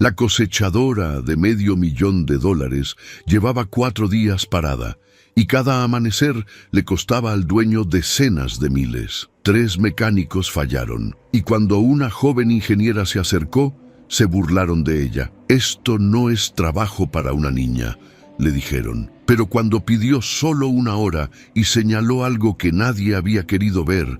La cosechadora de $500,000 llevaba 4 días parada, y cada amanecer le costaba al dueño decenas de miles. 3 mecánicos fallaron, y cuando una joven ingeniera se acercó, se burlaron de ella. «Esto no es trabajo para una niña», le dijeron. Pero cuando pidió solo 1 hora y señaló algo que nadie había querido ver,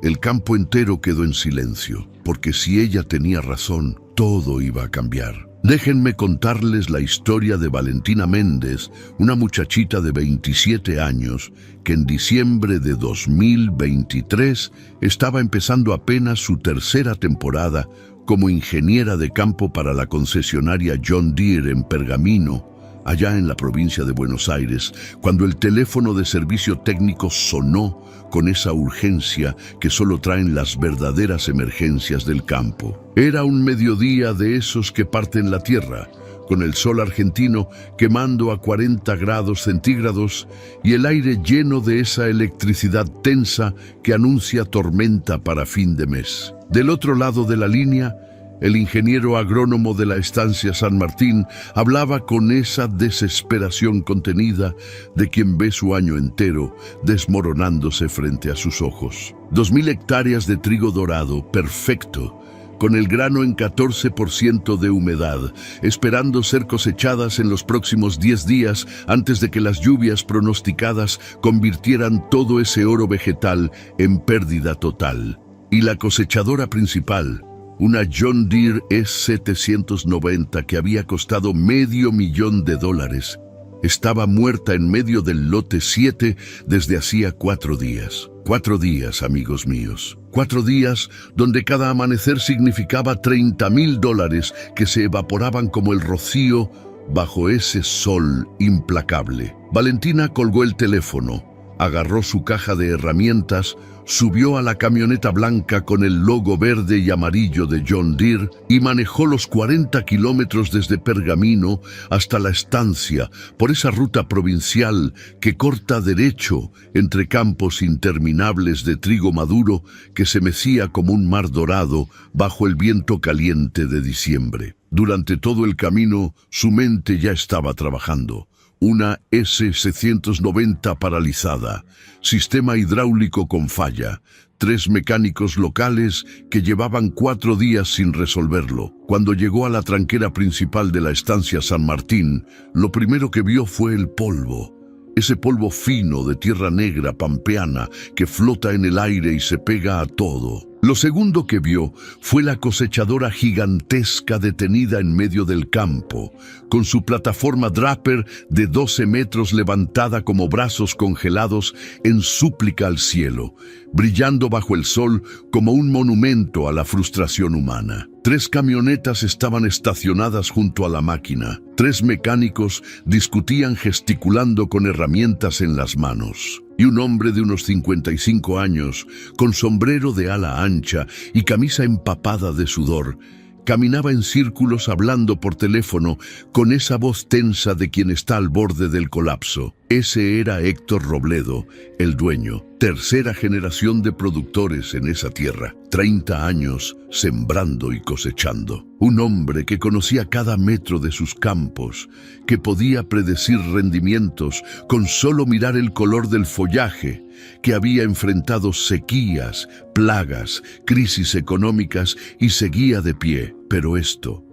el campo entero quedó en silencio, porque si ella tenía razón, todo iba a cambiar. Déjenme contarles la historia de Valentina Méndez, una muchachita de 27 años que en diciembre de 2023 estaba empezando apenas su 3ª temporada como ingeniera de campo para la concesionaria John Deere en Pergamino, allá en la provincia de Buenos Aires, cuando el teléfono de servicio técnico sonó con esa urgencia que solo traen las verdaderas emergencias del campo. Era un mediodía de esos que parten la tierra, con el sol argentino quemando a 40 grados centígrados y el aire lleno de esa electricidad tensa que anuncia tormenta para fin de mes. Del otro lado de la línea, el ingeniero agrónomo de la estancia San Martín hablaba con esa desesperación contenida de quien ve su año entero desmoronándose frente a sus ojos. 2.000 hectáreas de trigo dorado, perfecto, con el grano en 14% de humedad, esperando ser cosechadas en los próximos 10 días antes de que las lluvias pronosticadas convirtieran todo ese oro vegetal en pérdida total. Y la cosechadora principal, una John Deere E790 que había costado $500,000, estaba muerta en medio del lote 7 desde hacía 4 días. 4 días, amigos míos. 4 días donde cada amanecer significaba $30,000 que se evaporaban como el rocío bajo ese sol implacable. Valentina colgó el teléfono, agarró su caja de herramientas, subió a la camioneta blanca con el logo verde y amarillo de John Deere y manejó los 40 kilómetros desde Pergamino hasta la estancia por esa ruta provincial que corta derecho entre campos interminables de trigo maduro que se mecía como un mar dorado bajo el viento caliente de diciembre. Durante todo el camino, su mente ya estaba trabajando. Una S790 paralizada, sistema hidráulico con falla, 3 mecánicos locales que llevaban 4 días sin resolverlo. Cuando llegó a la tranquera principal de la estancia San Martín, lo primero que vio fue el polvo. Ese polvo fino de tierra negra pampeana que flota en el aire y se pega a todo. Lo segundo que vio fue la cosechadora gigantesca detenida en medio del campo, con su plataforma Draper de 12 metros levantada como brazos congelados en súplica al cielo, brillando bajo el sol como un monumento a la frustración humana. 3 camionetas estaban estacionadas junto a la máquina. 3 mecánicos discutían gesticulando con herramientas en las manos. Y un hombre de unos 55 años, con sombrero de ala ancha y camisa empapada de sudor, caminaba en círculos hablando por teléfono con esa voz tensa de quien está al borde del colapso. Ese era Héctor Robledo, el dueño, 3ª generación de productores en esa tierra, 30 años sembrando y cosechando. Un hombre que conocía cada metro de sus campos, que podía predecir rendimientos con solo mirar el color del follaje, que había enfrentado sequías, plagas, crisis económicas y seguía de pie. Pero esto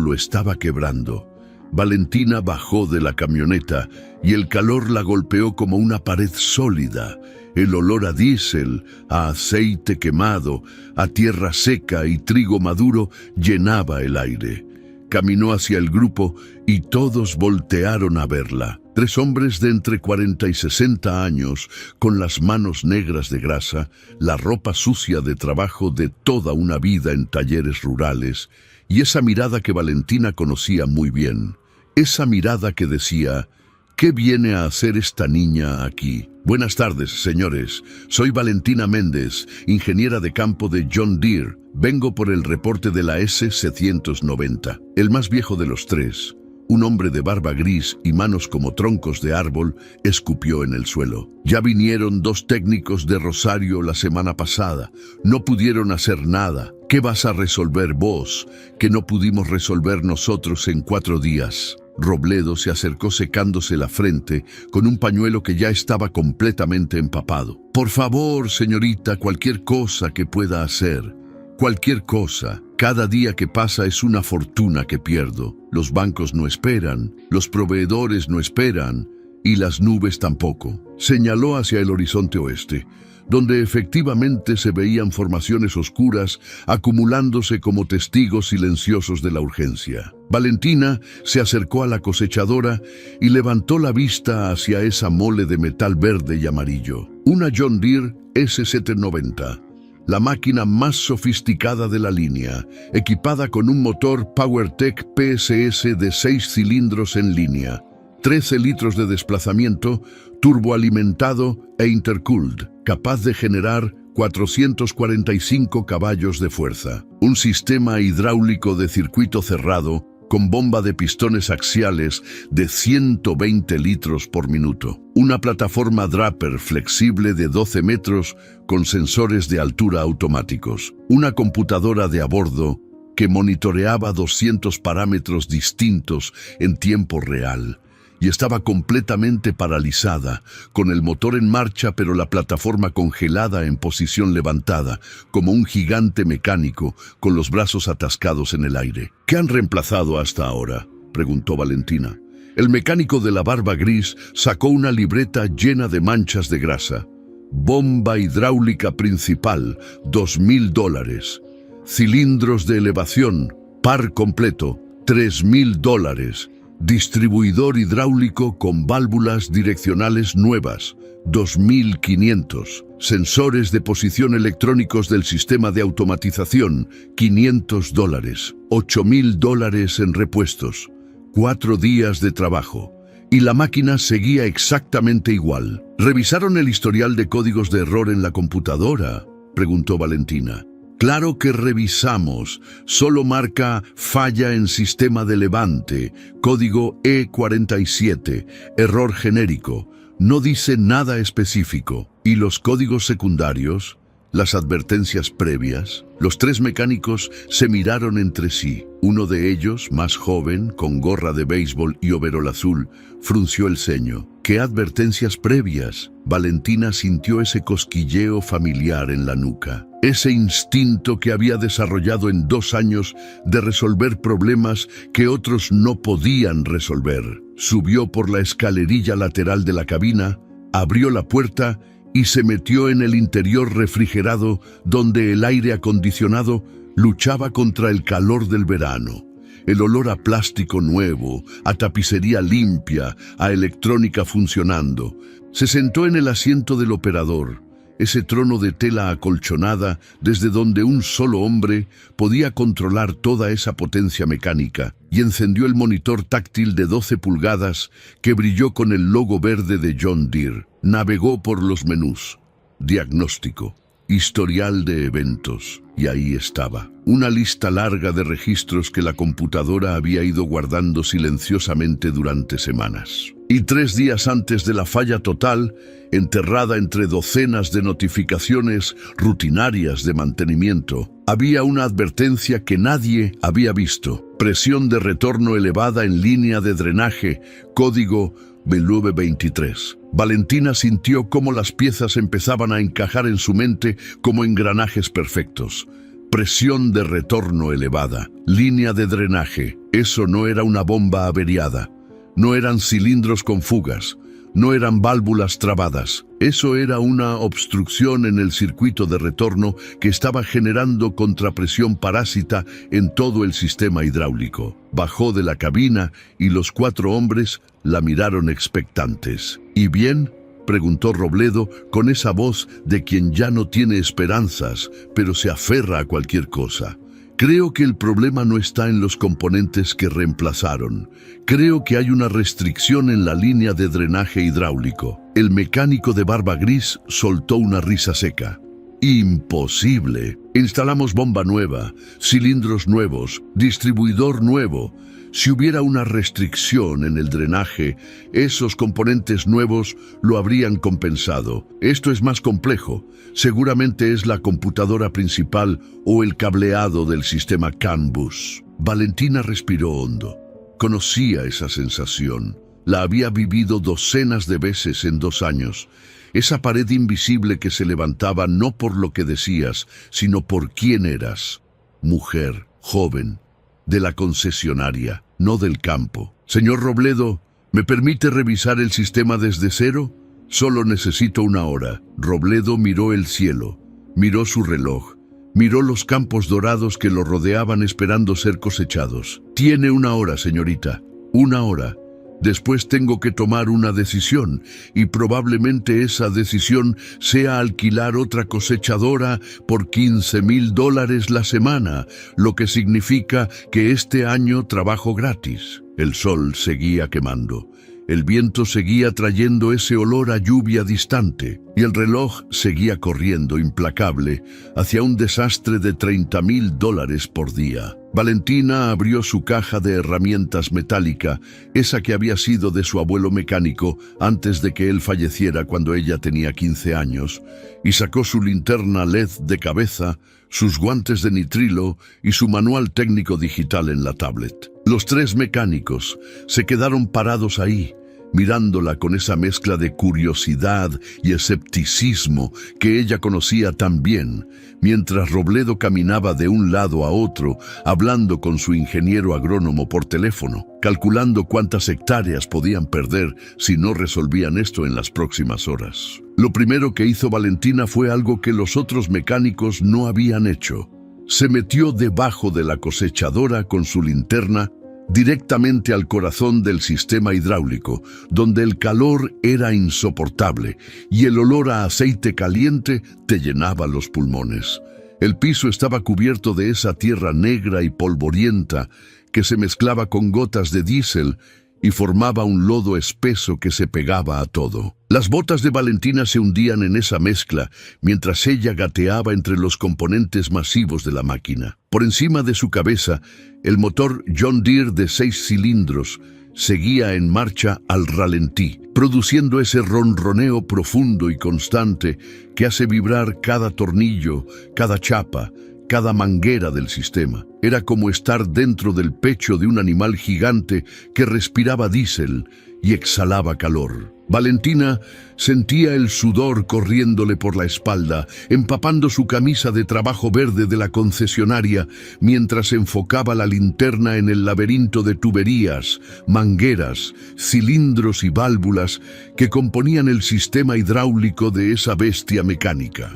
lo estaba quebrando. Valentina bajó de la camioneta y el calor la golpeó como una pared sólida. El olor a diésel, a aceite quemado, a tierra seca y trigo maduro llenaba el aire. Caminó hacia el grupo y todos voltearon a verla. 3 hombres de entre 40 y 60 años, con las manos negras de grasa, la ropa sucia de trabajo de toda una vida en talleres rurales, y esa mirada que Valentina conocía muy bien. Esa mirada que decía: ¿qué viene a hacer esta niña aquí? Buenas tardes, señores. Soy Valentina Méndez, ingeniera de campo de John Deere. Vengo por el reporte de la S790. El más viejo de los 3, Un hombre de barba gris y manos como troncos de árbol escupió en el suelo. Ya vinieron 2 técnicos de Rosario la semana pasada. No pudieron hacer nada. ¿Qué vas a resolver vos, que no pudimos resolver nosotros en 4 días? Robledo se acercó secándose la frente con un pañuelo que ya estaba completamente empapado. Por favor, señorita, cualquier cosa que pueda hacer. Cualquier cosa. Cada día que pasa es una fortuna que pierdo. Los bancos no esperan, los proveedores no esperan, y las nubes tampoco. Señaló hacia el horizonte oeste, donde efectivamente se veían formaciones oscuras acumulándose como testigos silenciosos de la urgencia. Valentina se acercó a la cosechadora y levantó la vista hacia esa mole de metal verde y amarillo. Una John Deere S790. La máquina más sofisticada de la línea, equipada con un motor PowerTech PSS de 6 cilindros en línea, 13 litros de desplazamiento, turboalimentado e intercooled, capaz de generar 445 caballos de fuerza. Un sistema hidráulico de circuito cerrado con bomba de pistones axiales de 120 litros por minuto. Una plataforma Draper flexible de 12 metros con sensores de altura automáticos. Una computadora de a bordo que monitoreaba 200 parámetros distintos en tiempo real. Y estaba completamente paralizada, con el motor en marcha pero la plataforma congelada en posición levantada, como un gigante mecánico con los brazos atascados en el aire. ¿Qué han reemplazado hasta ahora?, preguntó Valentina. El mecánico de la barba gris sacó una libreta llena de manchas de grasa. Bomba hidráulica principal, $2.000. Cilindros de elevación, par completo, $3.000. Distribuidor hidráulico con válvulas direccionales nuevas, 2.500. Sensores de posición electrónicos del sistema de automatización, $500. $8.000 en repuestos. 4 días de trabajo. Y la máquina seguía exactamente igual. ¿Revisaron el historial de códigos de error en la computadora?, preguntó Valentina. Claro que revisamos. Solo marca falla en sistema de levante, código E47, error genérico. No dice nada específico. ¿Y los códigos secundarios? ¿Las advertencias previas? Los 3 mecánicos se miraron entre sí. Uno de ellos, más joven, con gorra de béisbol y overol azul, frunció el ceño. ¿Qué advertencias previas? Valentina sintió ese cosquilleo familiar en la nuca. Ese instinto que había desarrollado en 2 años de resolver problemas que otros no podían resolver. Subió por la escalerilla lateral de la cabina, abrió la puerta y se metió en el interior refrigerado donde el aire acondicionado luchaba contra el calor del verano. El olor a plástico nuevo, a tapicería limpia, a electrónica funcionando. Se sentó en el asiento del operador, ese trono de tela acolchonada desde donde un solo hombre podía controlar toda esa potencia mecánica, y encendió el monitor táctil de 12 pulgadas que brilló con el logo verde de John Deere. Navegó por los menús. Diagnóstico. Historial de eventos. Y ahí estaba. Una lista larga de registros que la computadora había ido guardando silenciosamente durante semanas. Y 3 días antes de la falla total, enterrada entre docenas de notificaciones rutinarias de mantenimiento, había una advertencia que nadie había visto. Presión de retorno elevada en línea de drenaje, código BLV23. Valentina sintió cómo las piezas empezaban a encajar en su mente como engranajes perfectos. Presión de retorno elevada, línea de drenaje. Eso no era una bomba averiada. No eran cilindros con fugas. No eran válvulas trabadas. Eso era una obstrucción en el circuito de retorno que estaba generando contrapresión parásita en todo el sistema hidráulico. Bajó de la cabina y los 4 hombres la miraron expectantes. ¿Y bien?, preguntó Robledo con esa voz de quien ya no tiene esperanzas, pero se aferra a cualquier cosa. Creo que el problema no está en los componentes que reemplazaron. Creo que hay una restricción en la línea de drenaje hidráulico. El mecánico de barba gris soltó una risa seca. Imposible. Instalamos bomba nueva, cilindros nuevos, distribuidor nuevo. Si hubiera una restricción en el drenaje, esos componentes nuevos lo habrían compensado. Esto es más complejo. Seguramente es la computadora principal o el cableado del sistema CAN bus. Valentina respiró hondo. Conocía esa sensación. La había vivido docenas de veces en 2 años. Esa pared invisible que se levantaba no por lo que decías, sino por quién eras. Mujer, joven, de la concesionaria, no del campo. Señor Robledo, ¿me permite revisar el sistema desde cero? Solo necesito 1 hora. Robledo miró el cielo, miró su reloj, miró los campos dorados que lo rodeaban esperando ser cosechados. Tiene 1 hora, señorita, 1 hora. Después tengo que tomar una decisión, y probablemente esa decisión sea alquilar otra cosechadora por $15,000 la semana, lo que significa que este año trabajo gratis. El sol seguía quemando. El viento seguía trayendo ese olor a lluvia distante, y el reloj seguía corriendo implacable hacia un desastre de $30,000 por día. Valentina abrió su caja de herramientas metálica, esa que había sido de su abuelo mecánico antes de que él falleciera cuando ella tenía 15 años, y sacó su linterna LED de cabeza, sus guantes de nitrilo y su manual técnico digital en la tablet. Los 3 mecánicos se quedaron parados ahí, mirándola con esa mezcla de curiosidad y escepticismo que ella conocía tan bien, mientras Robledo caminaba de un lado a otro, hablando con su ingeniero agrónomo por teléfono, calculando cuántas hectáreas podían perder si no resolvían esto en las próximas horas. Lo primero que hizo Valentina fue algo que los otros mecánicos no habían hecho. Se metió debajo de la cosechadora con su linterna directamente al corazón del sistema hidráulico, donde el calor era insoportable y el olor a aceite caliente te llenaba los pulmones. El piso estaba cubierto de esa tierra negra y polvorienta que se mezclaba con gotas de diésel y formaba un lodo espeso que se pegaba a todo. Las botas de Valentina se hundían en esa mezcla mientras ella gateaba entre los componentes masivos de la máquina. Por encima de su cabeza, el motor John Deere de 6 cilindros seguía en marcha al ralentí, produciendo ese ronroneo profundo y constante que hace vibrar cada tornillo, cada chapa, cada manguera del sistema. Era como estar dentro del pecho de un animal gigante que respiraba diésel y exhalaba calor. Valentina sentía el sudor corriéndole por la espalda, empapando su camisa de trabajo verde de la concesionaria, mientras enfocaba la linterna en el laberinto de tuberías, mangueras, cilindros y válvulas que componían el sistema hidráulico de esa bestia mecánica.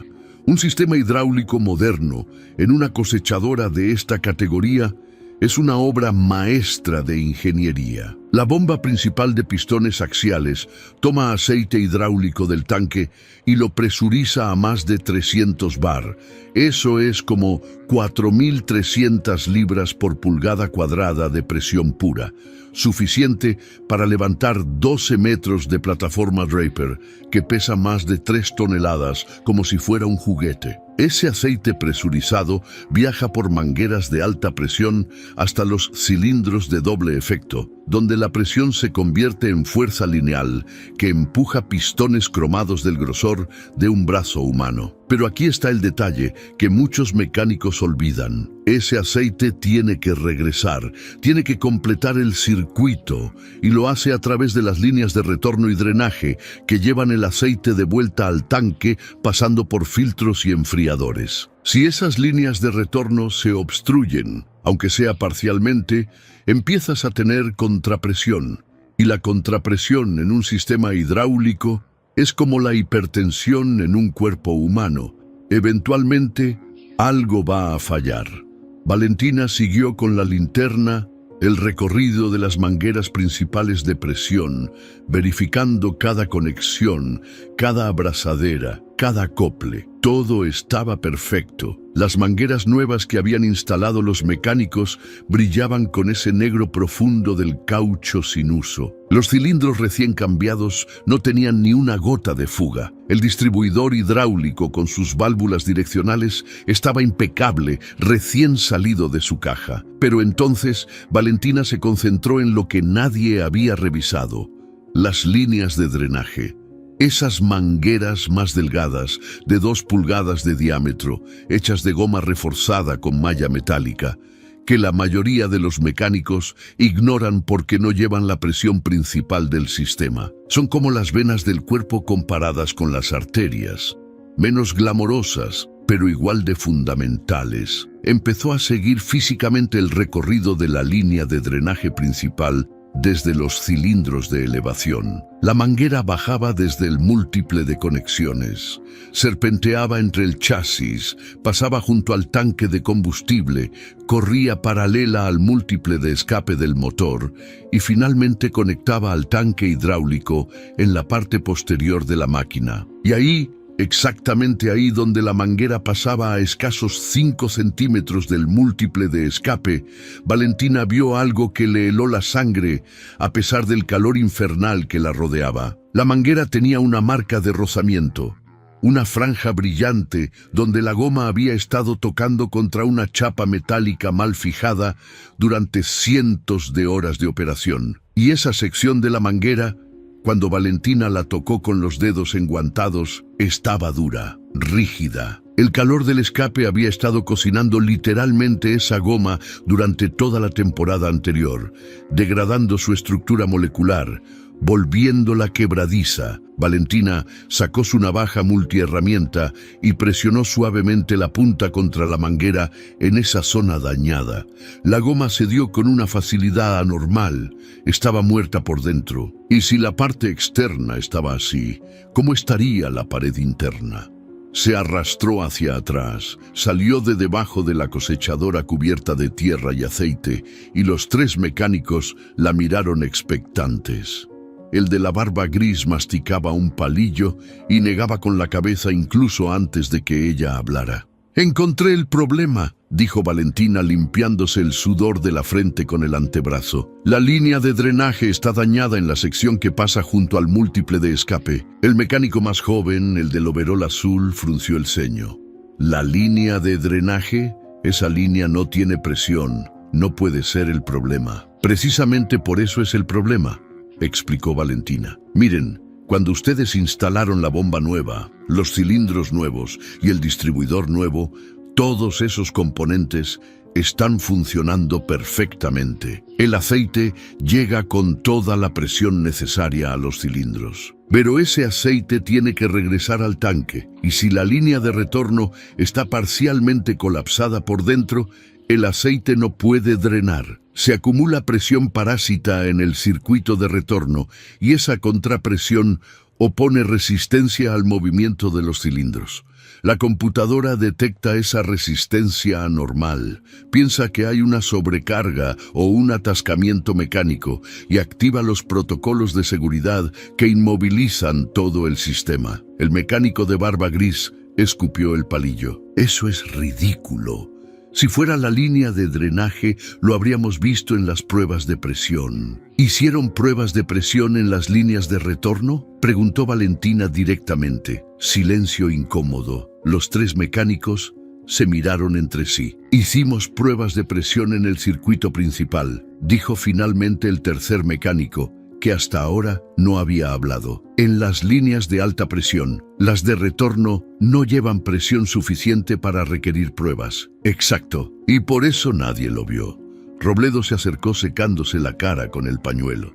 Un sistema hidráulico moderno en una cosechadora de esta categoría es una obra maestra de ingeniería. La bomba principal de pistones axiales toma aceite hidráulico del tanque y lo presuriza a más de 300 bar. Eso es como 4.300 libras por pulgada cuadrada de presión pura, suficiente para levantar 12 metros de plataforma Draper, que pesa más de 3 toneladas, como si fuera un juguete. Ese aceite presurizado viaja por mangueras de alta presión hasta los cilindros de doble efecto, donde la presión se convierte en fuerza lineal que empuja pistones cromados del grosor de un brazo humano. Pero aquí está el detalle que muchos mecánicos olvidan. Ese aceite tiene que regresar, tiene que completar el circuito, y lo hace a través de las líneas de retorno y drenaje que llevan el aceite de vuelta al tanque pasando por filtros y enfriadores. Si esas líneas de retorno se obstruyen, aunque sea parcialmente, empiezas a tener contrapresión, y la contrapresión en un sistema hidráulico es como la hipertensión en un cuerpo humano. Eventualmente, algo va a fallar. Valentina siguió con la linterna el recorrido de las mangueras principales de presión, verificando cada conexión, cada abrazadera, cada acople. Todo estaba perfecto. Las mangueras nuevas que habían instalado los mecánicos brillaban con ese negro profundo del caucho sin uso. Los cilindros recién cambiados no tenían ni una gota de fuga. El distribuidor hidráulico con sus válvulas direccionales estaba impecable, recién salido de su caja. Pero entonces Valentina se concentró en lo que nadie había revisado: las líneas de drenaje. Esas mangueras más delgadas, de 2 pulgadas de diámetro, hechas de goma reforzada con malla metálica, que la mayoría de los mecánicos ignoran porque no llevan la presión principal del sistema. Son como las venas del cuerpo comparadas con las arterias, menos glamorosas, pero igual de fundamentales. Empezó a seguir físicamente el recorrido de la línea de drenaje principal desde los cilindros de elevación. La manguera bajaba desde el múltiple de conexiones, serpenteaba entre el chasis, pasaba junto al tanque de combustible, corría paralela al múltiple de escape del motor y finalmente conectaba al tanque hidráulico en la parte posterior de la máquina. Y ahí, exactamente ahí donde la manguera pasaba a escasos 5 centímetros del múltiple de escape, Valentina vio algo que le heló la sangre a pesar del calor infernal que la rodeaba. La manguera tenía una marca de rozamiento, una franja brillante donde la goma había estado tocando contra una chapa metálica mal fijada durante cientos de horas de operación. Y esa sección de la manguera, cuando Valentina la tocó con los dedos enguantados, estaba dura, rígida. El calor del escape había estado cocinando literalmente esa goma durante toda la temporada anterior, degradando su estructura molecular, volviéndola quebradiza. Valentina sacó su navaja multiherramienta y presionó suavemente la punta contra la manguera en esa zona dañada. La goma cedió con una facilidad anormal. Estaba muerta por dentro. Y si la parte externa estaba así, ¿cómo estaría la pared interna? Se arrastró hacia atrás, salió de debajo de la cosechadora cubierta de tierra y aceite, y los 3 mecánicos la miraron expectantes. El de la barba gris masticaba un palillo y negaba con la cabeza incluso antes de que ella hablara. «Encontré el problema», dijo Valentina limpiándose el sudor de la frente con el antebrazo. «La línea de drenaje está dañada en la sección que pasa junto al múltiple de escape». El mecánico más joven, el del overol azul, frunció el ceño. «¿La línea de drenaje? Esa línea no tiene presión. No puede ser el problema». «Precisamente por eso es el problema», explicó Valentina. «Miren, cuando ustedes instalaron la bomba nueva, los cilindros nuevos y el distribuidor nuevo, todos esos componentes están funcionando perfectamente. El aceite llega con toda la presión necesaria a los cilindros. Pero ese aceite tiene que regresar al tanque, y si la línea de retorno está parcialmente colapsada por dentro, el aceite no puede drenar. Se acumula presión parásita en el circuito de retorno y esa contrapresión opone resistencia al movimiento de los cilindros. La computadora detecta esa resistencia anormal, piensa que hay una sobrecarga o un atascamiento mecánico y activa los protocolos de seguridad que inmovilizan todo el sistema. El mecánico de barba gris escupió el palillo. «Eso es ridículo. Si fuera la línea de drenaje, lo habríamos visto en las pruebas de presión». «¿Hicieron pruebas de presión en las líneas de retorno?», preguntó Valentina directamente. Silencio incómodo. Los 3 mecánicos se miraron entre sí. «Hicimos pruebas de presión en el circuito principal», dijo finalmente el tercer mecánico, que hasta ahora no había hablado. «En las líneas de alta presión, las de retorno no llevan presión suficiente para requerir pruebas». «Exacto, y por eso nadie lo vio». Robledo se acercó secándose la cara con el pañuelo.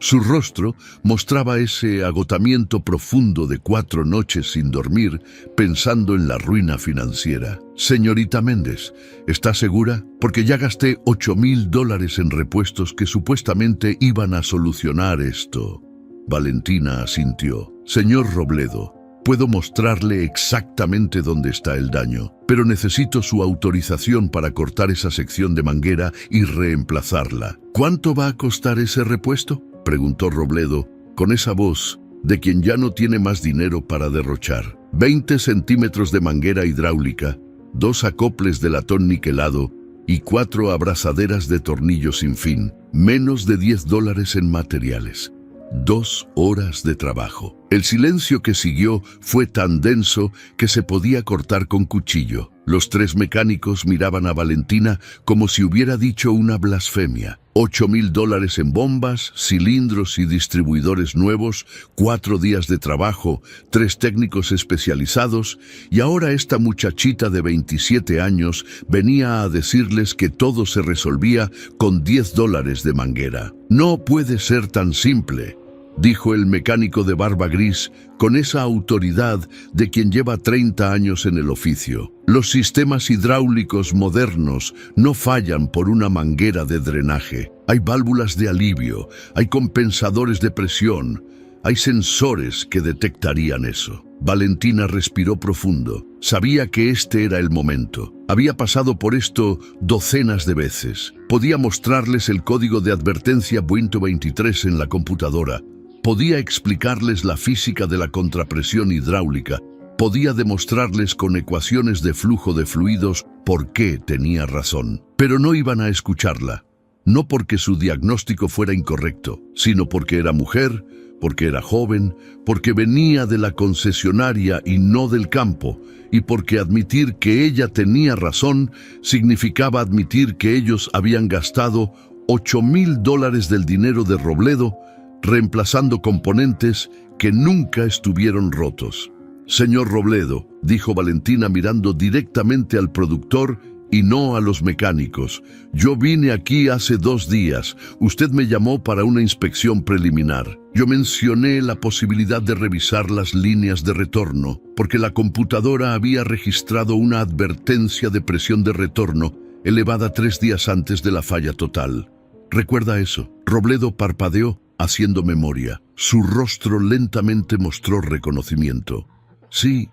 Su rostro mostraba ese agotamiento profundo de 4 noches sin dormir, pensando en la ruina financiera. «Señorita Méndez, ¿está segura? Porque ya gasté $8,000 en repuestos que supuestamente iban a solucionar esto». Valentina asintió. «Señor Robledo, puedo mostrarle exactamente dónde está el daño, pero necesito su autorización para cortar esa sección de manguera y reemplazarla». «¿Cuánto va a costar ese repuesto?», preguntó Robledo, con esa voz de quien ya no tiene más dinero para derrochar. 20 centímetros de manguera hidráulica, 2 acoples de latón niquelado y 4 abrazaderas de tornillos sin fin. Menos de $10 en materiales. 2 horas de trabajo. El silencio que siguió fue tan denso que se podía cortar con cuchillo. Los 3 mecánicos miraban a Valentina como si hubiera dicho una blasfemia. $8,000 en bombas, cilindros y distribuidores nuevos, 4 días de trabajo, 3 técnicos especializados, y ahora esta muchachita de 27 años venía a decirles que todo se resolvía con $10 de manguera. No puede ser tan simple, dijo el mecánico de barba gris con esa autoridad de quien lleva 30 años en el oficio. Los sistemas hidráulicos modernos no fallan por una manguera de drenaje. Hay válvulas de alivio, hay compensadores de presión, hay sensores que detectarían eso. Valentina respiró profundo. Sabía que este era el momento. Había pasado por esto docenas de veces. Podía mostrarles el código de advertencia Buinto 23 en la computadora. Podía explicarles la física de la contrapresión hidráulica. Podía demostrarles con ecuaciones de flujo de fluidos por qué tenía razón. Pero no iban a escucharla. No porque su diagnóstico fuera incorrecto, sino porque era mujer, porque era joven, porque venía de la concesionaria y no del campo, y porque admitir que ella tenía razón significaba admitir que ellos habían gastado $8,000 del dinero de Robledo reemplazando componentes que nunca estuvieron rotos. Señor Robledo, dijo Valentina mirando directamente al productor y no a los mecánicos. Yo vine aquí hace 2 días. Usted me llamó para una inspección preliminar. Yo mencioné la posibilidad de revisar las líneas de retorno, porque la computadora había registrado una advertencia de presión de retorno elevada 3 días antes de la falla total. ¿Recuerda eso? Robledo parpadeó, haciendo memoria. Su rostro lentamente mostró reconocimiento. Sí,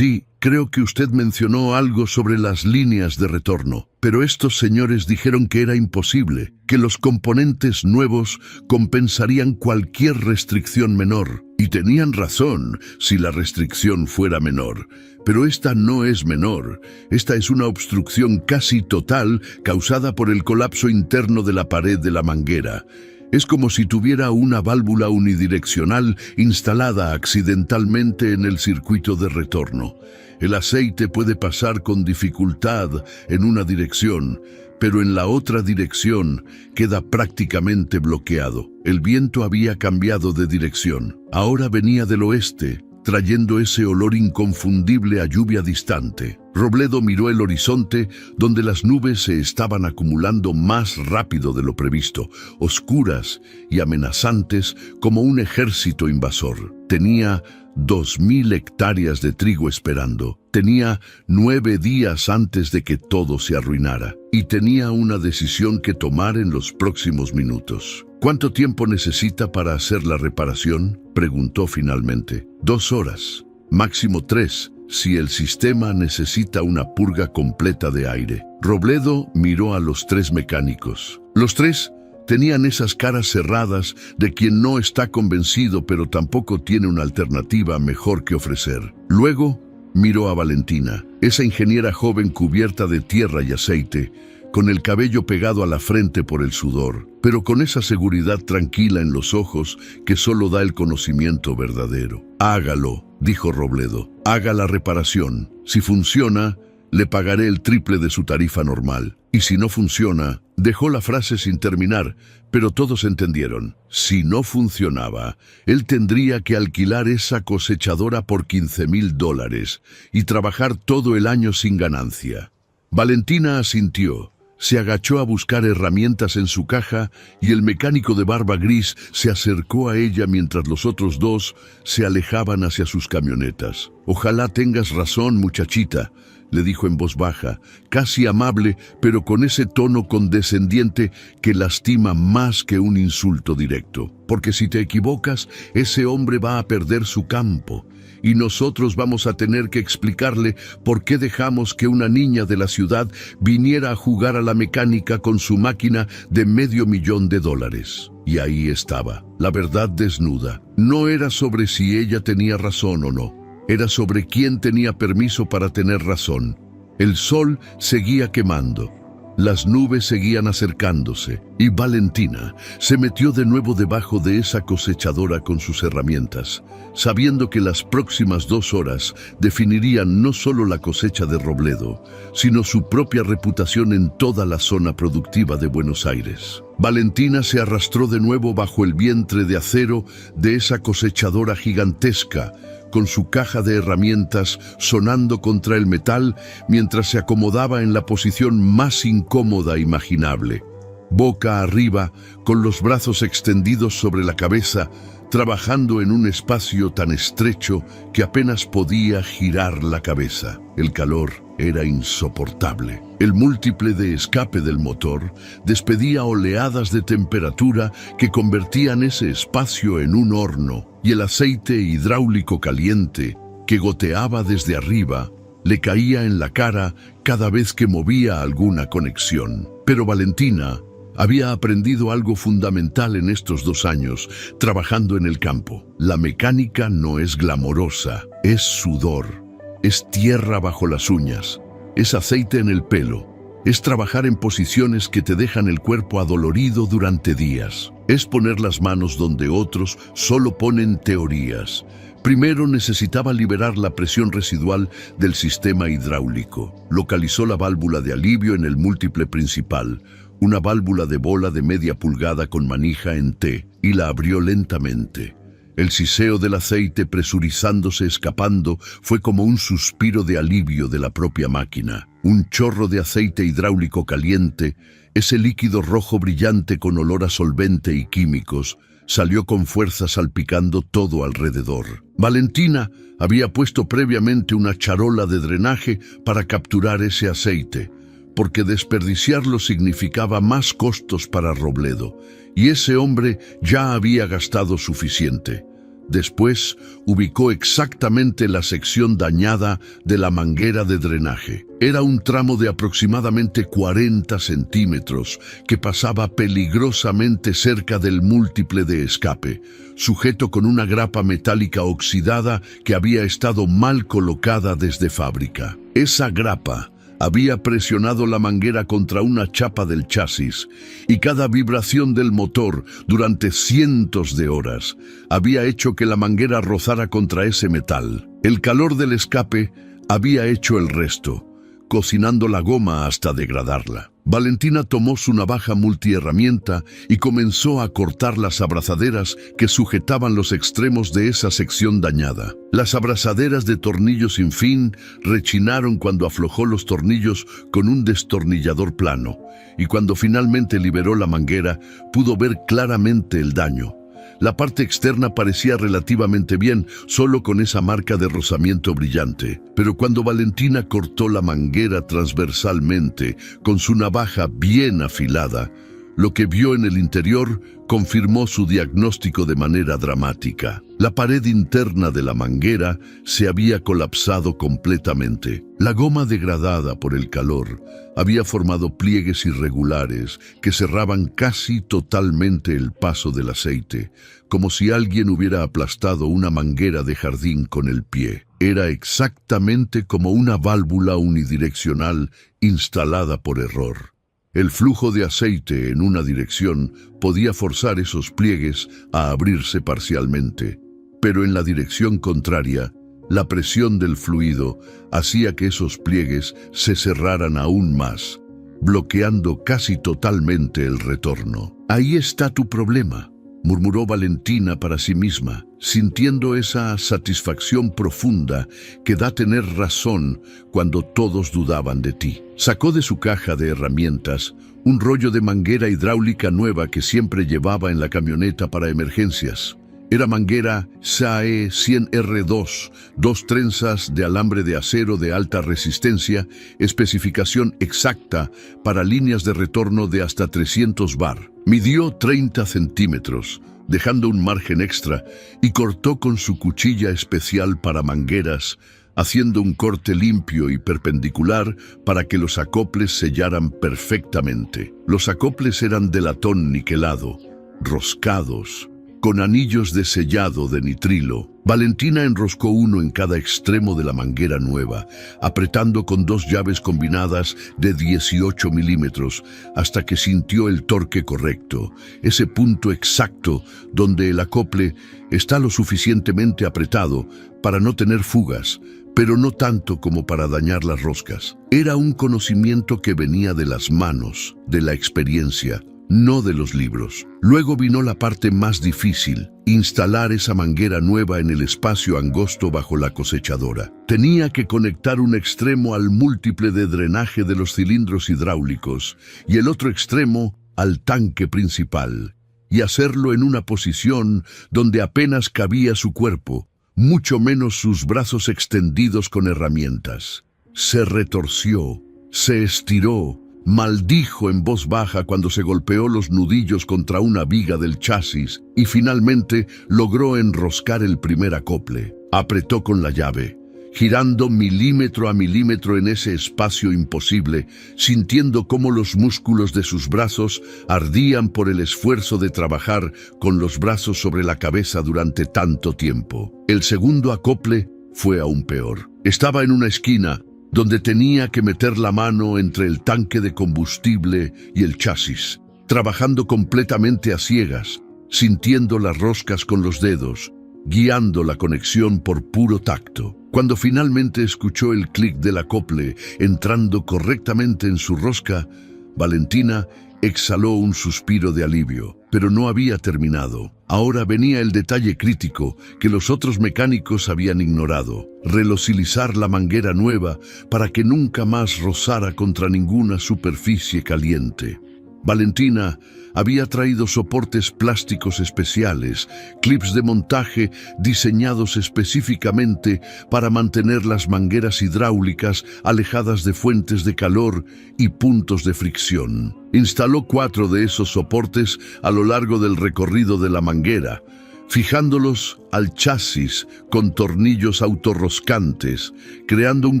creo que usted mencionó algo sobre las líneas de retorno, pero estos señores dijeron que era imposible, que los componentes nuevos compensarían cualquier restricción menor. Y tenían razón si la restricción fuera menor. Pero esta no es menor. Esta es una obstrucción casi total causada por el colapso interno de la pared de la manguera. Es como si tuviera una válvula unidireccional instalada accidentalmente en el circuito de retorno. El aceite puede pasar con dificultad en una dirección, pero en la otra dirección queda prácticamente bloqueado. El viento había cambiado de dirección. Ahora venía del oeste, trayendo ese olor inconfundible a lluvia distante. Robledo miró el horizonte, donde las nubes se estaban acumulando más rápido de lo previsto, oscuras y amenazantes como un ejército invasor. Tenía 2,000 hectáreas de trigo esperando. Tenía 9 días antes de que todo se arruinara. Y tenía una decisión que tomar en los próximos minutos. ¿Cuánto tiempo necesita para hacer la reparación?, preguntó finalmente. 2 horas, máximo 3, si el sistema necesita una purga completa de aire. Robledo miró a los 3 mecánicos. Los 3 tenían esas caras cerradas de quien no está convencido pero tampoco tiene una alternativa mejor que ofrecer. Luego miró a Valentina, esa ingeniera joven cubierta de tierra y aceite, con el cabello pegado a la frente por el sudor, pero con esa seguridad tranquila en los ojos que solo da el conocimiento verdadero. Hágalo, dijo Robledo. Haga la reparación. Si funciona, le pagaré el triple de su tarifa normal. Y si no funciona, dejó la frase sin terminar, pero todos entendieron. Si no funcionaba, él tendría que alquilar esa cosechadora por $15,000 y trabajar todo el año sin ganancia. Valentina asintió. Se agachó a buscar herramientas en su caja y el mecánico de barba gris se acercó a ella mientras los otros 2 se alejaban hacia sus camionetas. «Ojalá tengas razón, muchachita», le dijo en voz baja, casi amable, pero con ese tono condescendiente que lastima más que un insulto directo. «Porque si te equivocas, ese hombre va a perder su campo. Y nosotros vamos a tener que explicarle por qué dejamos que una niña de la ciudad viniera a jugar a la mecánica con su máquina de $500,000. Y ahí estaba, la verdad desnuda. No era sobre si ella tenía razón o no. era sobre quién tenía permiso para tener razón. El sol seguía quemando. Las nubes seguían acercándose y Valentina se metió de nuevo debajo de esa cosechadora con sus herramientas, sabiendo que las próximas 2 horas definirían no solo la cosecha de Robledo, sino su propia reputación en toda la zona productiva de Buenos Aires. Valentina se arrastró de nuevo bajo el vientre de acero de esa cosechadora gigantesca, con su caja de herramientas sonando contra el metal mientras se acomodaba en la posición más incómoda imaginable. Boca arriba, con los brazos extendidos sobre la cabeza, trabajando en un espacio tan estrecho que apenas podía girar la cabeza. El calor era insoportable. El múltiple de escape del motor despedía oleadas de temperatura que convertían ese espacio en un horno, y el aceite hidráulico caliente que goteaba desde arriba le caía en la cara cada vez que movía alguna conexión. Pero Valentina había aprendido algo fundamental en estos 2 años trabajando en el campo. La mecánica no es glamorosa, es sudor, es tierra bajo las uñas, es aceite en el pelo, es trabajar en posiciones que te dejan el cuerpo adolorido durante días. Es poner las manos donde otros solo ponen teorías. Primero necesitaba liberar la presión residual del sistema hidráulico. Localizó la válvula de alivio en el múltiple principal, una válvula de bola de media pulgada con manija en T, y la abrió lentamente. El siseo del aceite presurizándose escapando fue como un suspiro de alivio de la propia máquina. Un chorro de aceite hidráulico caliente, ese líquido rojo brillante con olor a solvente y químicos, salió con fuerza salpicando todo alrededor. Valentina había puesto previamente una charola de drenaje para capturar ese aceite, porque desperdiciarlo significaba más costos para Robledo, y ese hombre ya había gastado suficiente. Después ubicó exactamente la sección dañada de la manguera de drenaje. Era un tramo de aproximadamente 40 centímetros que pasaba peligrosamente cerca del múltiple de escape, sujeto con una grapa metálica oxidada que había estado mal colocada desde fábrica. Esa grapa había presionado la manguera contra una chapa del chasis, y cada vibración del motor durante cientos de horas había hecho que la manguera rozara contra ese metal. El calor del escape había hecho el resto, cocinando la goma hasta degradarla. Valentina tomó su navaja multiherramienta y comenzó a cortar las abrazaderas que sujetaban los extremos de esa sección dañada. Las abrazaderas de tornillo sin fin rechinaron cuando aflojó los tornillos con un destornillador plano, y cuando finalmente liberó la manguera, pudo ver claramente el daño. La parte externa parecía relativamente bien, solo con esa marca de rozamiento brillante. Pero cuando Valentina cortó la manguera transversalmente con su navaja bien afilada, lo que vio en el interior confirmó su diagnóstico de manera dramática. La pared interna de la manguera se había colapsado completamente. La goma, degradada por el calor, había formado pliegues irregulares que cerraban casi totalmente el paso del aceite, como si alguien hubiera aplastado una manguera de jardín con el pie. Era exactamente como una válvula unidireccional instalada por error. El flujo de aceite en una dirección podía forzar esos pliegues a abrirse parcialmente, pero en la dirección contraria, la presión del fluido hacía que esos pliegues se cerraran aún más, bloqueando casi totalmente el retorno. «Ahí está tu problema», murmuró Valentina para sí misma, sintiendo esa satisfacción profunda que da tener razón cuando todos dudaban de ti. Sacó de su caja de herramientas un rollo de manguera hidráulica nueva que siempre llevaba en la camioneta para emergencias. Era manguera SAE 100R2, 2 trenzas de alambre de acero de alta resistencia, especificación exacta para líneas de retorno de hasta 300 bar. Midió 30 centímetros, dejando un margen extra, y cortó con su cuchilla especial para mangueras, haciendo un corte limpio y perpendicular para que los acoples sellaran perfectamente. Los acoples eran de latón niquelado, roscados, con anillos de sellado de nitrilo. Valentina enroscó uno en cada extremo de la manguera nueva, apretando con 2 llaves combinadas de 18 milímetros hasta que sintió el torque correcto, ese punto exacto donde el acople está lo suficientemente apretado para no tener fugas, pero no tanto como para dañar las roscas. Era un conocimiento que venía de las manos, de la experiencia, no de los libros. Luego vino la parte más difícil, instalar esa manguera nueva en el espacio angosto bajo la cosechadora. Tenía que conectar un extremo al múltiple de drenaje de los cilindros hidráulicos y el otro extremo al tanque principal, y hacerlo en una posición donde apenas cabía su cuerpo, mucho menos sus brazos extendidos con herramientas. Se retorció, se estiró, maldijo en voz baja cuando se golpeó los nudillos contra una viga del chasis y finalmente logró enroscar el primer acople. Apretó con la llave, girando milímetro a milímetro en ese espacio imposible, sintiendo cómo los músculos de sus brazos ardían por el esfuerzo de trabajar con los brazos sobre la cabeza durante tanto tiempo. El segundo acople fue aún peor. Estaba en una esquina donde tenía que meter la mano entre el tanque de combustible y el chasis, trabajando completamente a ciegas, sintiendo las roscas con los dedos, guiando la conexión por puro tacto. Cuando finalmente escuchó el clic del acople entrando correctamente en su rosca, Valentina exhaló un suspiro de alivio, pero no había terminado. Ahora venía el detalle crítico que los otros mecánicos habían ignorado: relocilizar la manguera nueva para que nunca más rozara contra ninguna superficie caliente. Valentina había traído soportes plásticos especiales, clips de montaje diseñados específicamente para mantener las mangueras hidráulicas alejadas de fuentes de calor y puntos de fricción. Instaló 4 de esos soportes a lo largo del recorrido de la manguera, fijándolos al chasis con tornillos autorroscantes, creando un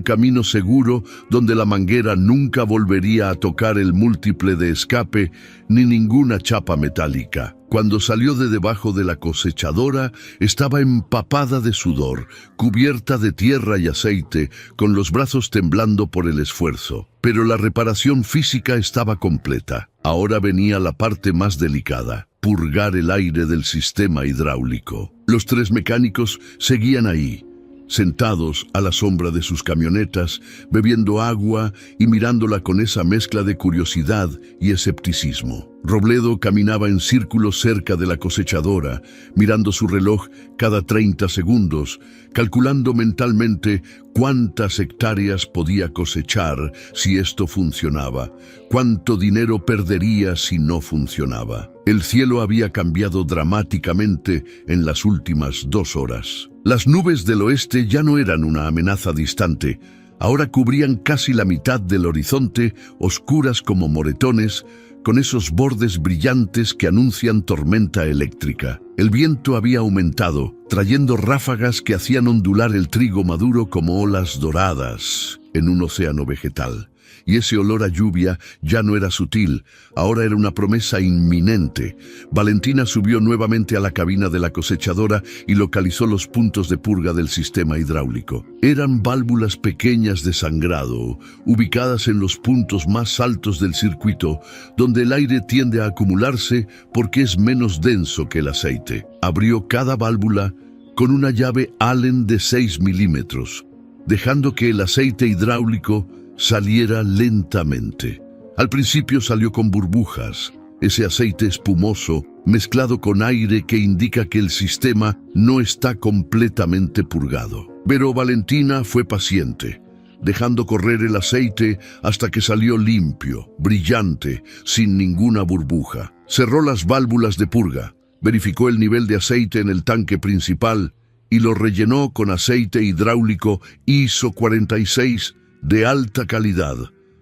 camino seguro donde la manguera nunca volvería a tocar el múltiple de escape ni ninguna chapa metálica. Cuando salió de debajo de la cosechadora, estaba empapada de sudor, cubierta de tierra y aceite, con los brazos temblando por el esfuerzo. Pero la reparación física estaba completa. Ahora venía la parte más delicada: purgar el aire del sistema hidráulico. Los 3 mecánicos seguían ahí, sentados a la sombra de sus camionetas, bebiendo agua y mirándola con esa mezcla de curiosidad y escepticismo. Robledo caminaba en círculos cerca de la cosechadora, mirando su reloj cada 30 segundos, calculando mentalmente cuántas hectáreas podía cosechar si esto funcionaba, cuánto dinero perdería si no funcionaba. El cielo había cambiado dramáticamente en las últimas 2 horas. Las nubes del oeste ya no eran una amenaza distante. Ahora cubrían casi la mitad del horizonte, oscuras como moretones, con esos bordes brillantes que anuncian tormenta eléctrica. El viento había aumentado, trayendo ráfagas que hacían ondular el trigo maduro como olas doradas en un océano vegetal. Y ese olor a lluvia ya no era sutil, ahora era una promesa inminente. Valentina subió nuevamente a la cabina de la cosechadora y localizó los puntos de purga del sistema hidráulico. Eran válvulas pequeñas de sangrado, ubicadas en los puntos más altos del circuito, donde el aire tiende a acumularse porque es menos denso que el aceite. Abrió cada válvula con una llave Allen de 6 milímetros, dejando que el aceite hidráulico saliera lentamente. Al principio salió con burbujas, ese aceite espumoso mezclado con aire que indica que el sistema no está completamente purgado. Pero Valentina fue paciente, dejando correr el aceite hasta que salió limpio, brillante, sin ninguna burbuja. Cerró las válvulas de purga, verificó el nivel de aceite en el tanque principal y lo rellenó con aceite hidráulico ISO 46 de alta calidad,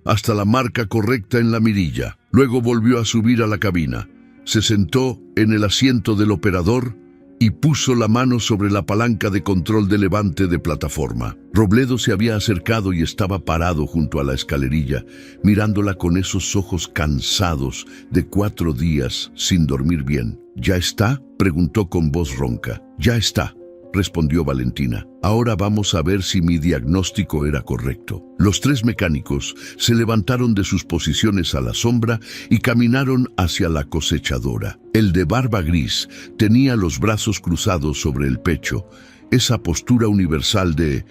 hasta la marca correcta en la mirilla. Luego volvió a subir a la cabina, se sentó en el asiento del operador y puso la mano sobre la palanca de control de levante de plataforma. Robledo se había acercado y estaba parado junto a la escalerilla, mirándola con esos ojos cansados de 4 días sin dormir bien. ¿Ya está?, preguntó con voz ronca. «Ya está», respondió Valentina. «Ahora vamos a ver si mi diagnóstico era correcto». Los 3 mecánicos se levantaron de sus posiciones a la sombra y caminaron hacia la cosechadora. El de barba gris tenía los brazos cruzados sobre el pecho, esa postura universal de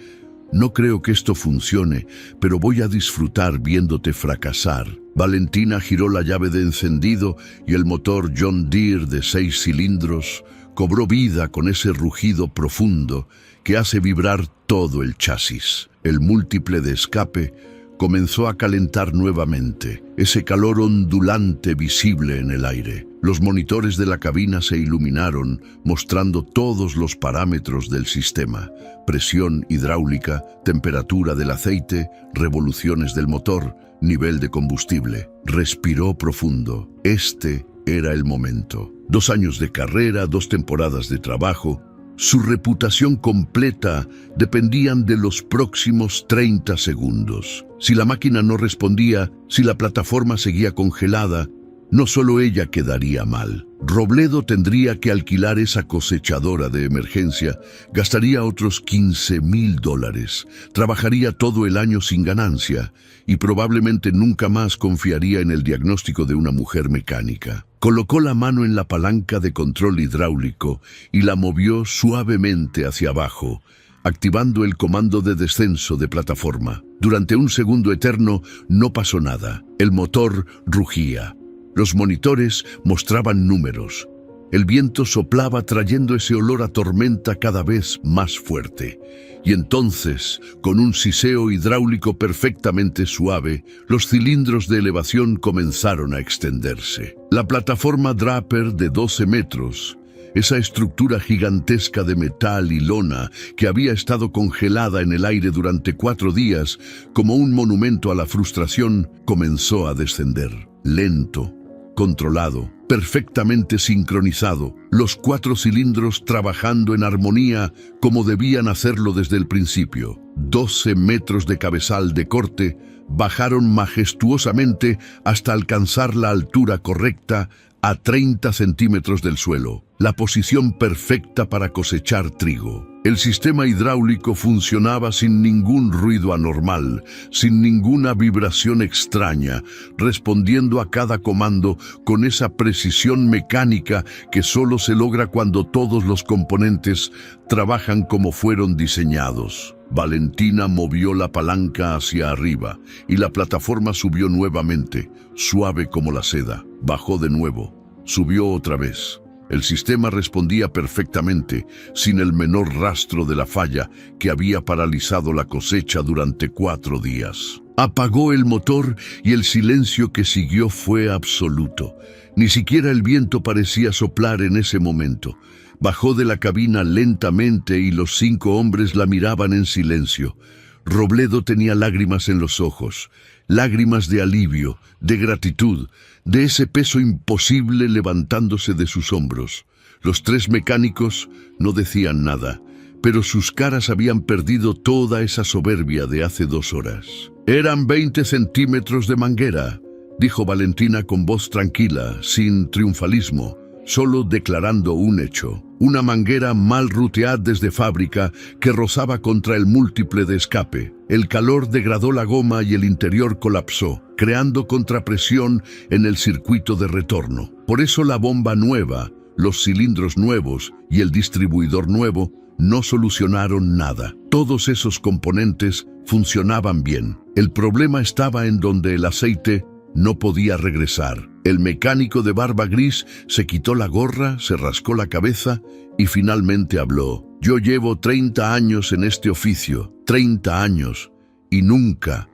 «no creo que esto funcione, pero voy a disfrutar viéndote fracasar». Valentina giró la llave de encendido y el motor John Deere de 6 cilindros cobró vida con ese rugido profundo que hace vibrar todo el chasis. El múltiple de escape comenzó a calentar nuevamente, ese calor ondulante visible en el aire. Los monitores de la cabina se iluminaron, mostrando todos los parámetros del sistema: presión hidráulica, temperatura del aceite, revoluciones del motor, nivel de combustible. Respiró profundo. Este era el momento. 2 años de carrera, 2 temporadas de trabajo. Su reputación completa dependían de los próximos 30 segundos. Si la máquina no respondía, si la plataforma seguía congelada, no solo ella quedaría mal. Robledo tendría que alquilar esa cosechadora de emergencia, gastaría otros $15,000, trabajaría todo el año sin ganancia y probablemente nunca más confiaría en el diagnóstico de una mujer mecánica. Colocó la mano en la palanca de control hidráulico y la movió suavemente hacia abajo, activando el comando de descenso de plataforma. Durante un segundo eterno no pasó nada. El motor rugía. Los monitores mostraban números. El viento soplaba trayendo ese olor a tormenta cada vez más fuerte. Y entonces, con un siseo hidráulico perfectamente suave, los cilindros de elevación comenzaron a extenderse. La plataforma Draper de 12 metros, esa estructura gigantesca de metal y lona que había estado congelada en el aire durante 4 días, como un monumento a la frustración, comenzó a descender. Lento, controlado, perfectamente sincronizado, los 4 cilindros trabajando en armonía como debían hacerlo desde el principio. 12 metros de cabezal de corte bajaron majestuosamente hasta alcanzar la altura correcta a 30 centímetros del suelo, la posición perfecta para cosechar trigo. El sistema hidráulico funcionaba sin ningún ruido anormal, sin ninguna vibración extraña, respondiendo a cada comando con esa precisión mecánica que solo se logra cuando todos los componentes trabajan como fueron diseñados. Valentina movió la palanca hacia arriba y la plataforma subió nuevamente, suave como la seda. Bajó de nuevo, subió otra vez. El sistema respondía perfectamente, sin el menor rastro de la falla que había paralizado la cosecha durante 4 días. Apagó el motor y el silencio que siguió fue absoluto. Ni siquiera el viento parecía soplar en ese momento. Bajó de la cabina lentamente y los 5 hombres la miraban en silencio. Robledo tenía lágrimas en los ojos, lágrimas de alivio, de gratitud, de ese peso imposible levantándose de sus hombros. Los 3 mecánicos no decían nada, pero sus caras habían perdido toda esa soberbia de hace 2 horas. «Eran 20 centímetros de manguera», dijo Valentina con voz tranquila, sin triunfalismo, solo declarando un hecho. Una manguera mal ruteada desde fábrica que rozaba contra el múltiple de escape. El calor degradó la goma y el interior colapsó, creando contrapresión en el circuito de retorno. Por eso la bomba nueva, los cilindros nuevos y el distribuidor nuevo no solucionaron nada. Todos esos componentes funcionaban bien. El problema estaba en donde el aceite no podía regresar. El mecánico de barba gris se quitó la gorra, se rascó la cabeza y finalmente habló. «Yo llevo 30 años en este oficio, 30 años, y nunca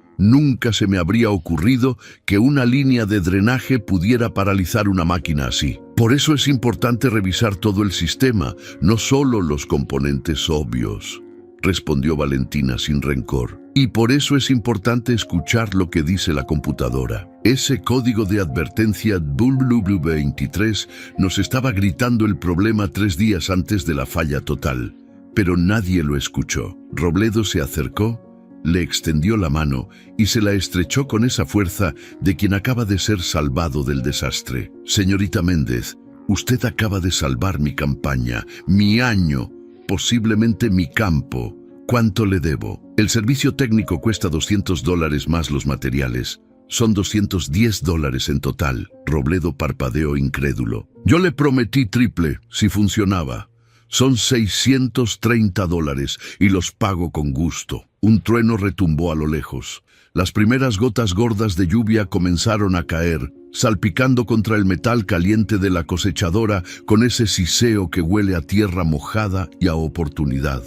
se me habría ocurrido que una línea de drenaje pudiera paralizar una máquina así. Por eso es importante revisar todo el sistema, no solo los componentes obvios». respondió Valentina sin rencor. Y por eso es importante escuchar lo que dice la computadora. Ese código de advertencia WW23 nos estaba gritando el problema 3 días antes de la falla total. Pero nadie lo escuchó. Robledo se acercó, le extendió la mano y se la estrechó con esa fuerza de quien acaba de ser salvado del desastre. Señorita Méndez, usted acaba de salvar mi campaña, mi año, posiblemente mi campo. ¿Cuánto le debo? El servicio técnico cuesta $200 más los materiales. Son $210 en total. Robledo parpadeó incrédulo. Yo le prometí triple si funcionaba. Son $630 y los pago con gusto. Un trueno retumbó a lo lejos. Las primeras gotas gordas de lluvia comenzaron a caer, salpicando contra el metal caliente de la cosechadora con ese siseo que huele a tierra mojada y a oportunidad.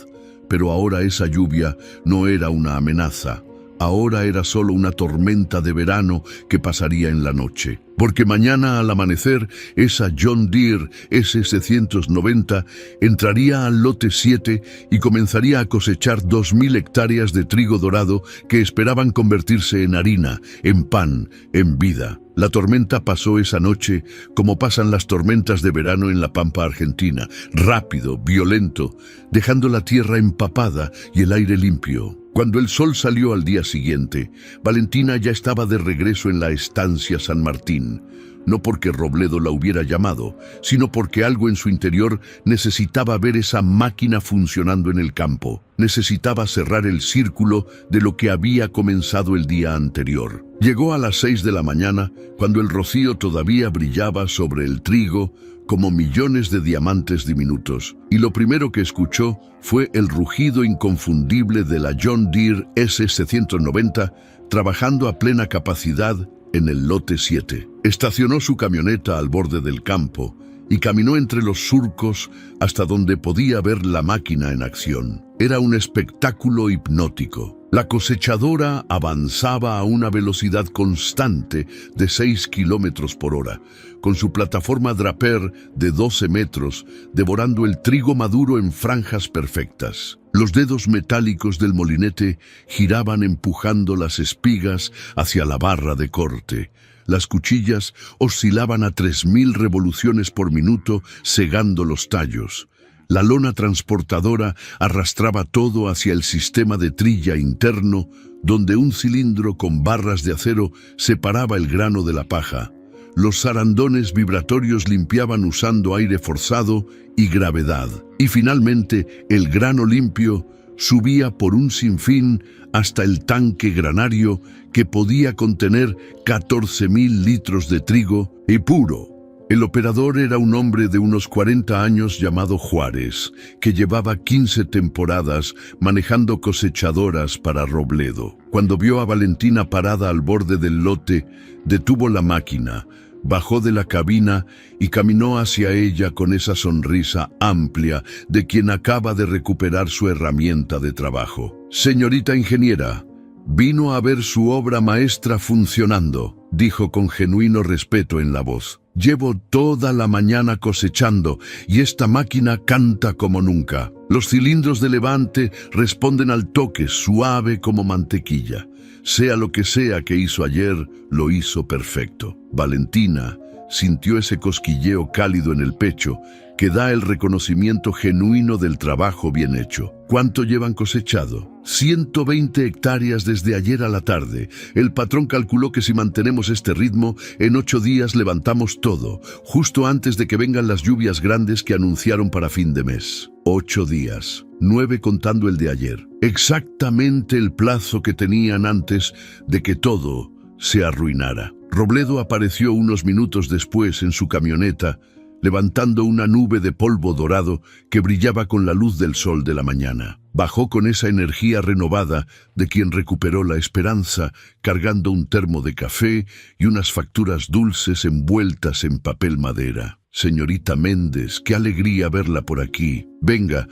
Pero ahora esa lluvia no era una amenaza. Ahora era solo una tormenta de verano que pasaría en la noche. Porque mañana al amanecer, esa John Deere S690 entraría al lote 7 y comenzaría a cosechar 2.000 hectáreas de trigo dorado que esperaban convertirse en harina, en pan, en vida. La tormenta pasó esa noche como pasan las tormentas de verano en la pampa argentina, rápido, violento, dejando la tierra empapada y el aire limpio. Cuando el sol salió al día siguiente, Valentina ya estaba de regreso en la estancia San Martín. No porque Robledo la hubiera llamado, sino porque algo en su interior necesitaba ver esa máquina funcionando en el campo. Necesitaba cerrar el círculo de lo que había comenzado el día anterior. Llegó a las 6 de la mañana, cuando el rocío todavía brillaba sobre el trigo como millones de diamantes diminutos, y lo primero que escuchó fue el rugido inconfundible de la John Deere S690 trabajando a plena capacidad en el lote 7. Estacionó su camioneta al borde del campo y caminó entre los surcos hasta donde podía ver la máquina en acción. Era un espectáculo hipnótico. La cosechadora avanzaba a una velocidad constante de 6 kilómetros por hora, con su plataforma Draper de 12 metros, devorando el trigo maduro en franjas perfectas. Los dedos metálicos del molinete giraban empujando las espigas hacia la barra de corte. Las cuchillas oscilaban a 3.000 revoluciones por minuto, segando los tallos. La lona transportadora arrastraba todo hacia el sistema de trilla interno, donde un cilindro con barras de acero separaba el grano de la paja. Los zarandones vibratorios limpiaban usando aire forzado y gravedad. Y finalmente, el grano limpio subía por un sinfín hasta el tanque granario que podía contener 14.000 litros de trigo y puro. El operador era un hombre de unos 40 años llamado Juárez, que llevaba 15 temporadas manejando cosechadoras para Robledo. Cuando vio a Valentina parada al borde del lote, detuvo la máquina, bajó de la cabina y caminó hacia ella con esa sonrisa amplia de quien acaba de recuperar su herramienta de trabajo. «Señorita ingeniera, vino a ver su obra maestra funcionando», dijo con genuino respeto en la voz. «Llevo toda la mañana cosechando y esta máquina canta como nunca. Los cilindros de levante responden al toque, suave como mantequilla. Sea lo que sea que hizo ayer, lo hizo perfecto». Valentina sintió ese cosquilleo cálido en el pecho que da el reconocimiento genuino del trabajo bien hecho. ¿Cuánto llevan cosechado? 120 hectáreas desde ayer a la tarde. El patrón calculó que si mantenemos este ritmo, en 8 días levantamos todo, justo antes de que vengan las lluvias grandes que anunciaron para fin de mes. 8 días, 9 contando el de ayer. Exactamente el plazo que tenían antes de que todo se arruinara. Robledo apareció unos minutos después en su camioneta, levantando una nube de polvo dorado que brillaba con la luz del sol de la mañana. Bajó con esa energía renovada de quien recuperó la esperanza, cargando un termo de café y unas facturas dulces envueltas en papel madera. «Señorita Méndez, qué alegría verla por aquí. Venga,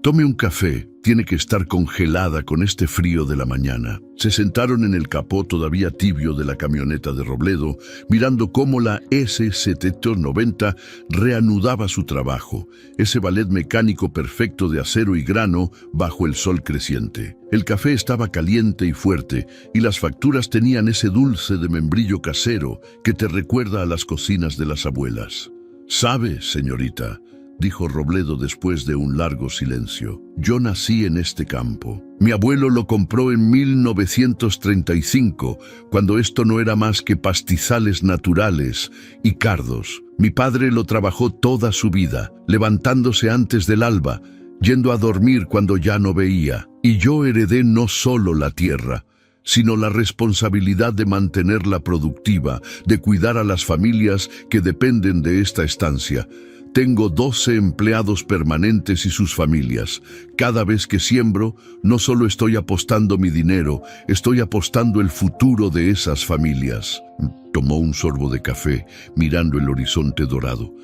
Tome un café, tiene que estar congelada con este frío de la mañana. Se sentaron en el capó todavía tibio de la camioneta de Robledo, mirando cómo la S790 reanudaba su trabajo, ese ballet mecánico perfecto de acero y grano bajo el sol creciente. El café estaba caliente y fuerte, y las facturas tenían ese dulce de membrillo casero que te recuerda a las cocinas de las abuelas. «¿Sabe, señorita?», dijo Robledo después de un largo silencio. «Yo nací en este campo. Mi abuelo lo compró en 1935, cuando esto no era más que pastizales naturales y cardos. Mi padre lo trabajó toda su vida, levantándose antes del alba, yendo a dormir cuando ya no veía. Y yo heredé no solo la tierra, sino la responsabilidad de mantenerla productiva, de cuidar a las familias que dependen de esta estancia. Tengo 12 empleados permanentes y sus familias. Cada vez que siembro, no solo estoy apostando mi dinero, estoy apostando el futuro de esas familias». Tomó un sorbo de café, mirando el horizonte dorado.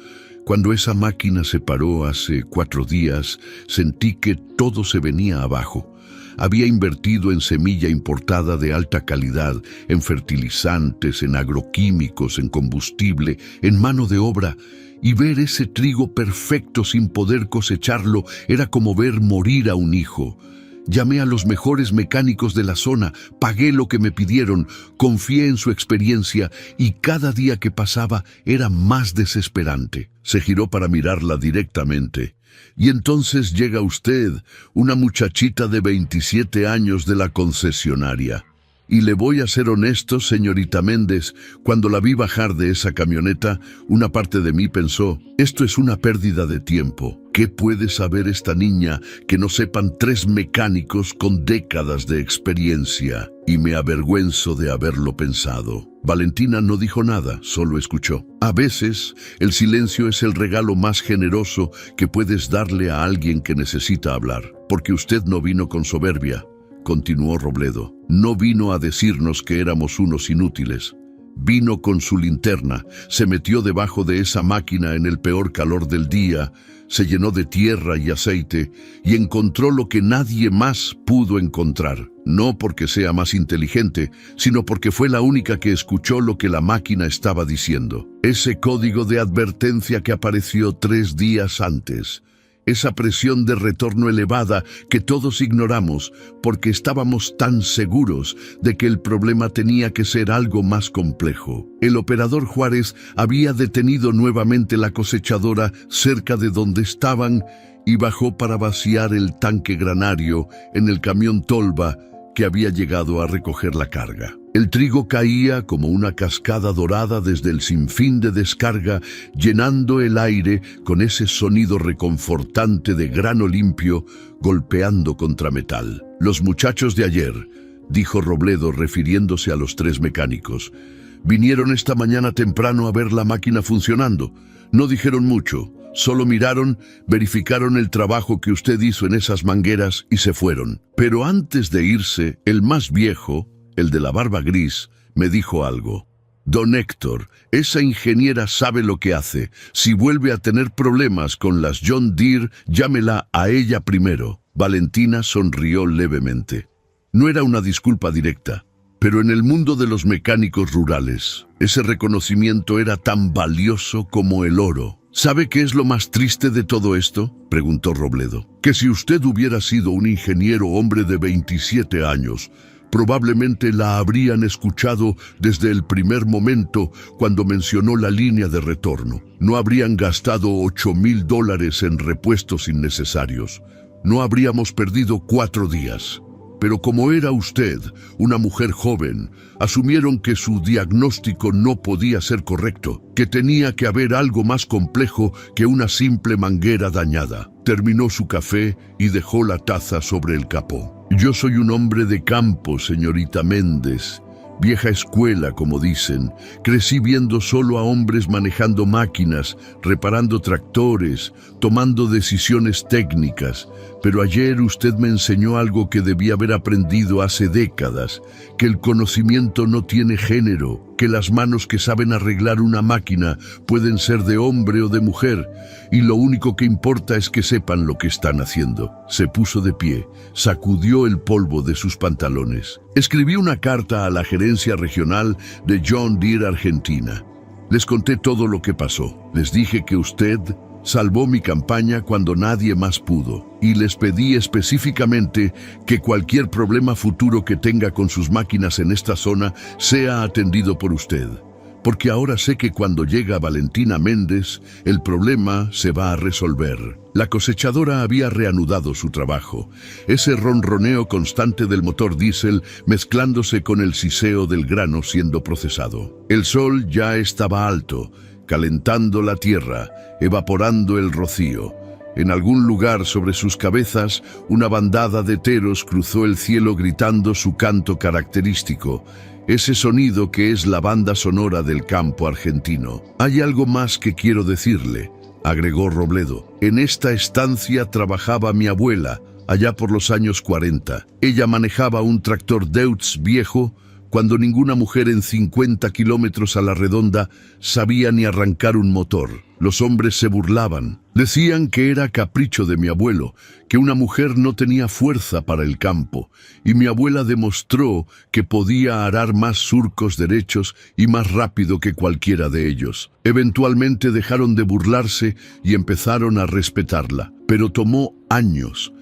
«Cuando esa máquina se paró hace 4 días, sentí que todo se venía abajo. Había invertido en semilla importada de alta calidad, en fertilizantes, en agroquímicos, en combustible, en mano de obra, y ver ese trigo perfecto sin poder cosecharlo era como ver morir a un hijo. Llamé a los mejores mecánicos de la zona, pagué lo que me pidieron, confié en su experiencia y cada día que pasaba era más desesperante». Se giró para mirarla directamente. «Y entonces llega usted, una muchachita de 27 años de la concesionaria. Y le voy a ser honesto, señorita Méndez, cuando la vi bajar de esa camioneta, una parte de mí pensó, esto es una pérdida de tiempo. ¿Qué puede saber esta niña que no sepan 3 mecánicos con décadas de experiencia? Y me avergüenzo de haberlo pensado». Valentina no dijo nada, solo escuchó. «A veces, el silencio es el regalo más generoso que puedes darle a alguien que necesita hablar. Porque usted no vino con soberbia», continuó Robledo. «No vino a decirnos que éramos unos inútiles. Vino con su linterna, se metió debajo de esa máquina en el peor calor del día, se llenó de tierra y aceite y encontró lo que nadie más pudo encontrar. No porque sea más inteligente, sino porque fue la única que escuchó lo que la máquina estaba diciendo. Ese código de advertencia que apareció 3 días antes. Esa presión de retorno elevada que todos ignoramos porque estábamos tan seguros de que el problema tenía que ser algo más complejo. El operador Juárez había detenido nuevamente la cosechadora cerca de donde estaban y bajó para vaciar el tanque granario en el camión Tolva que había llegado a recoger la carga. El trigo caía como una cascada dorada desde el sinfín de descarga, llenando el aire con ese sonido reconfortante de grano limpio golpeando contra metal. «Los muchachos de ayer», dijo Robledo refiriéndose a los 3 mecánicos, «vinieron esta mañana temprano a ver la máquina funcionando. No dijeron mucho, solo miraron, verificaron el trabajo que usted hizo en esas mangueras y se fueron. Pero antes de irse, el más viejo, el de la barba gris, me dijo algo. Don Héctor, esa ingeniera sabe lo que hace. Si vuelve a tener problemas con las John Deere, llámela a ella primero». Valentina sonrió levemente. No era una disculpa directa, pero en el mundo de los mecánicos rurales, ese reconocimiento era tan valioso como el oro. «¿Sabe qué es lo más triste de todo esto?», preguntó Robledo. «Que si usted hubiera sido un ingeniero hombre de 27 años, probablemente la habrían escuchado desde el primer momento cuando mencionó la línea de retorno. No habrían gastado $8,000 en repuestos innecesarios. No habríamos perdido 4 días. Pero como era usted una mujer joven, asumieron que su diagnóstico no podía ser correcto, que tenía que haber algo más complejo que una simple manguera dañada». Terminó su café y dejó la taza sobre el capó. «Yo soy un hombre de campo, señorita Méndez. Vieja escuela, como dicen. Crecí viendo solo a hombres manejando máquinas, reparando tractores, tomando decisiones técnicas. Pero ayer usted me enseñó algo que debía haber aprendido hace décadas, que el conocimiento no tiene género, que las manos que saben arreglar una máquina pueden ser de hombre o de mujer, y lo único que importa es que sepan lo que están haciendo. Se puso de pie, sacudió el polvo de sus pantalones. Escribí una carta a la gerencia regional de John Deere Argentina. Les conté todo lo que pasó. Les dije que usted salvó mi campaña cuando nadie más pudo, y les pedí específicamente que cualquier problema futuro que tenga con sus máquinas en esta zona sea atendido por usted, porque ahora sé que cuando llega Valentina Méndez, el problema se va a resolver. La cosechadora había reanudado su trabajo, ese ronroneo constante del motor diésel mezclándose con el siseo del grano siendo procesado. El sol ya estaba alto, calentando la tierra, evaporando el rocío. En algún lugar sobre sus cabezas, una bandada de teros cruzó el cielo gritando su canto característico, ese sonido que es la banda sonora del campo argentino. Hay algo más que quiero decirle, agregó Robledo. En esta estancia trabajaba mi abuela, allá por los años 40. Ella manejaba un tractor Deutz viejo, cuando ninguna mujer en 50 kilómetros a la redonda sabía ni arrancar un motor. Los hombres se burlaban. Decían que era capricho de mi abuelo, que una mujer no tenía fuerza para el campo, y mi abuela demostró que podía arar más surcos derechos y más rápido que cualquiera de ellos. Eventualmente dejaron de burlarse y empezaron a respetarla, pero tomó años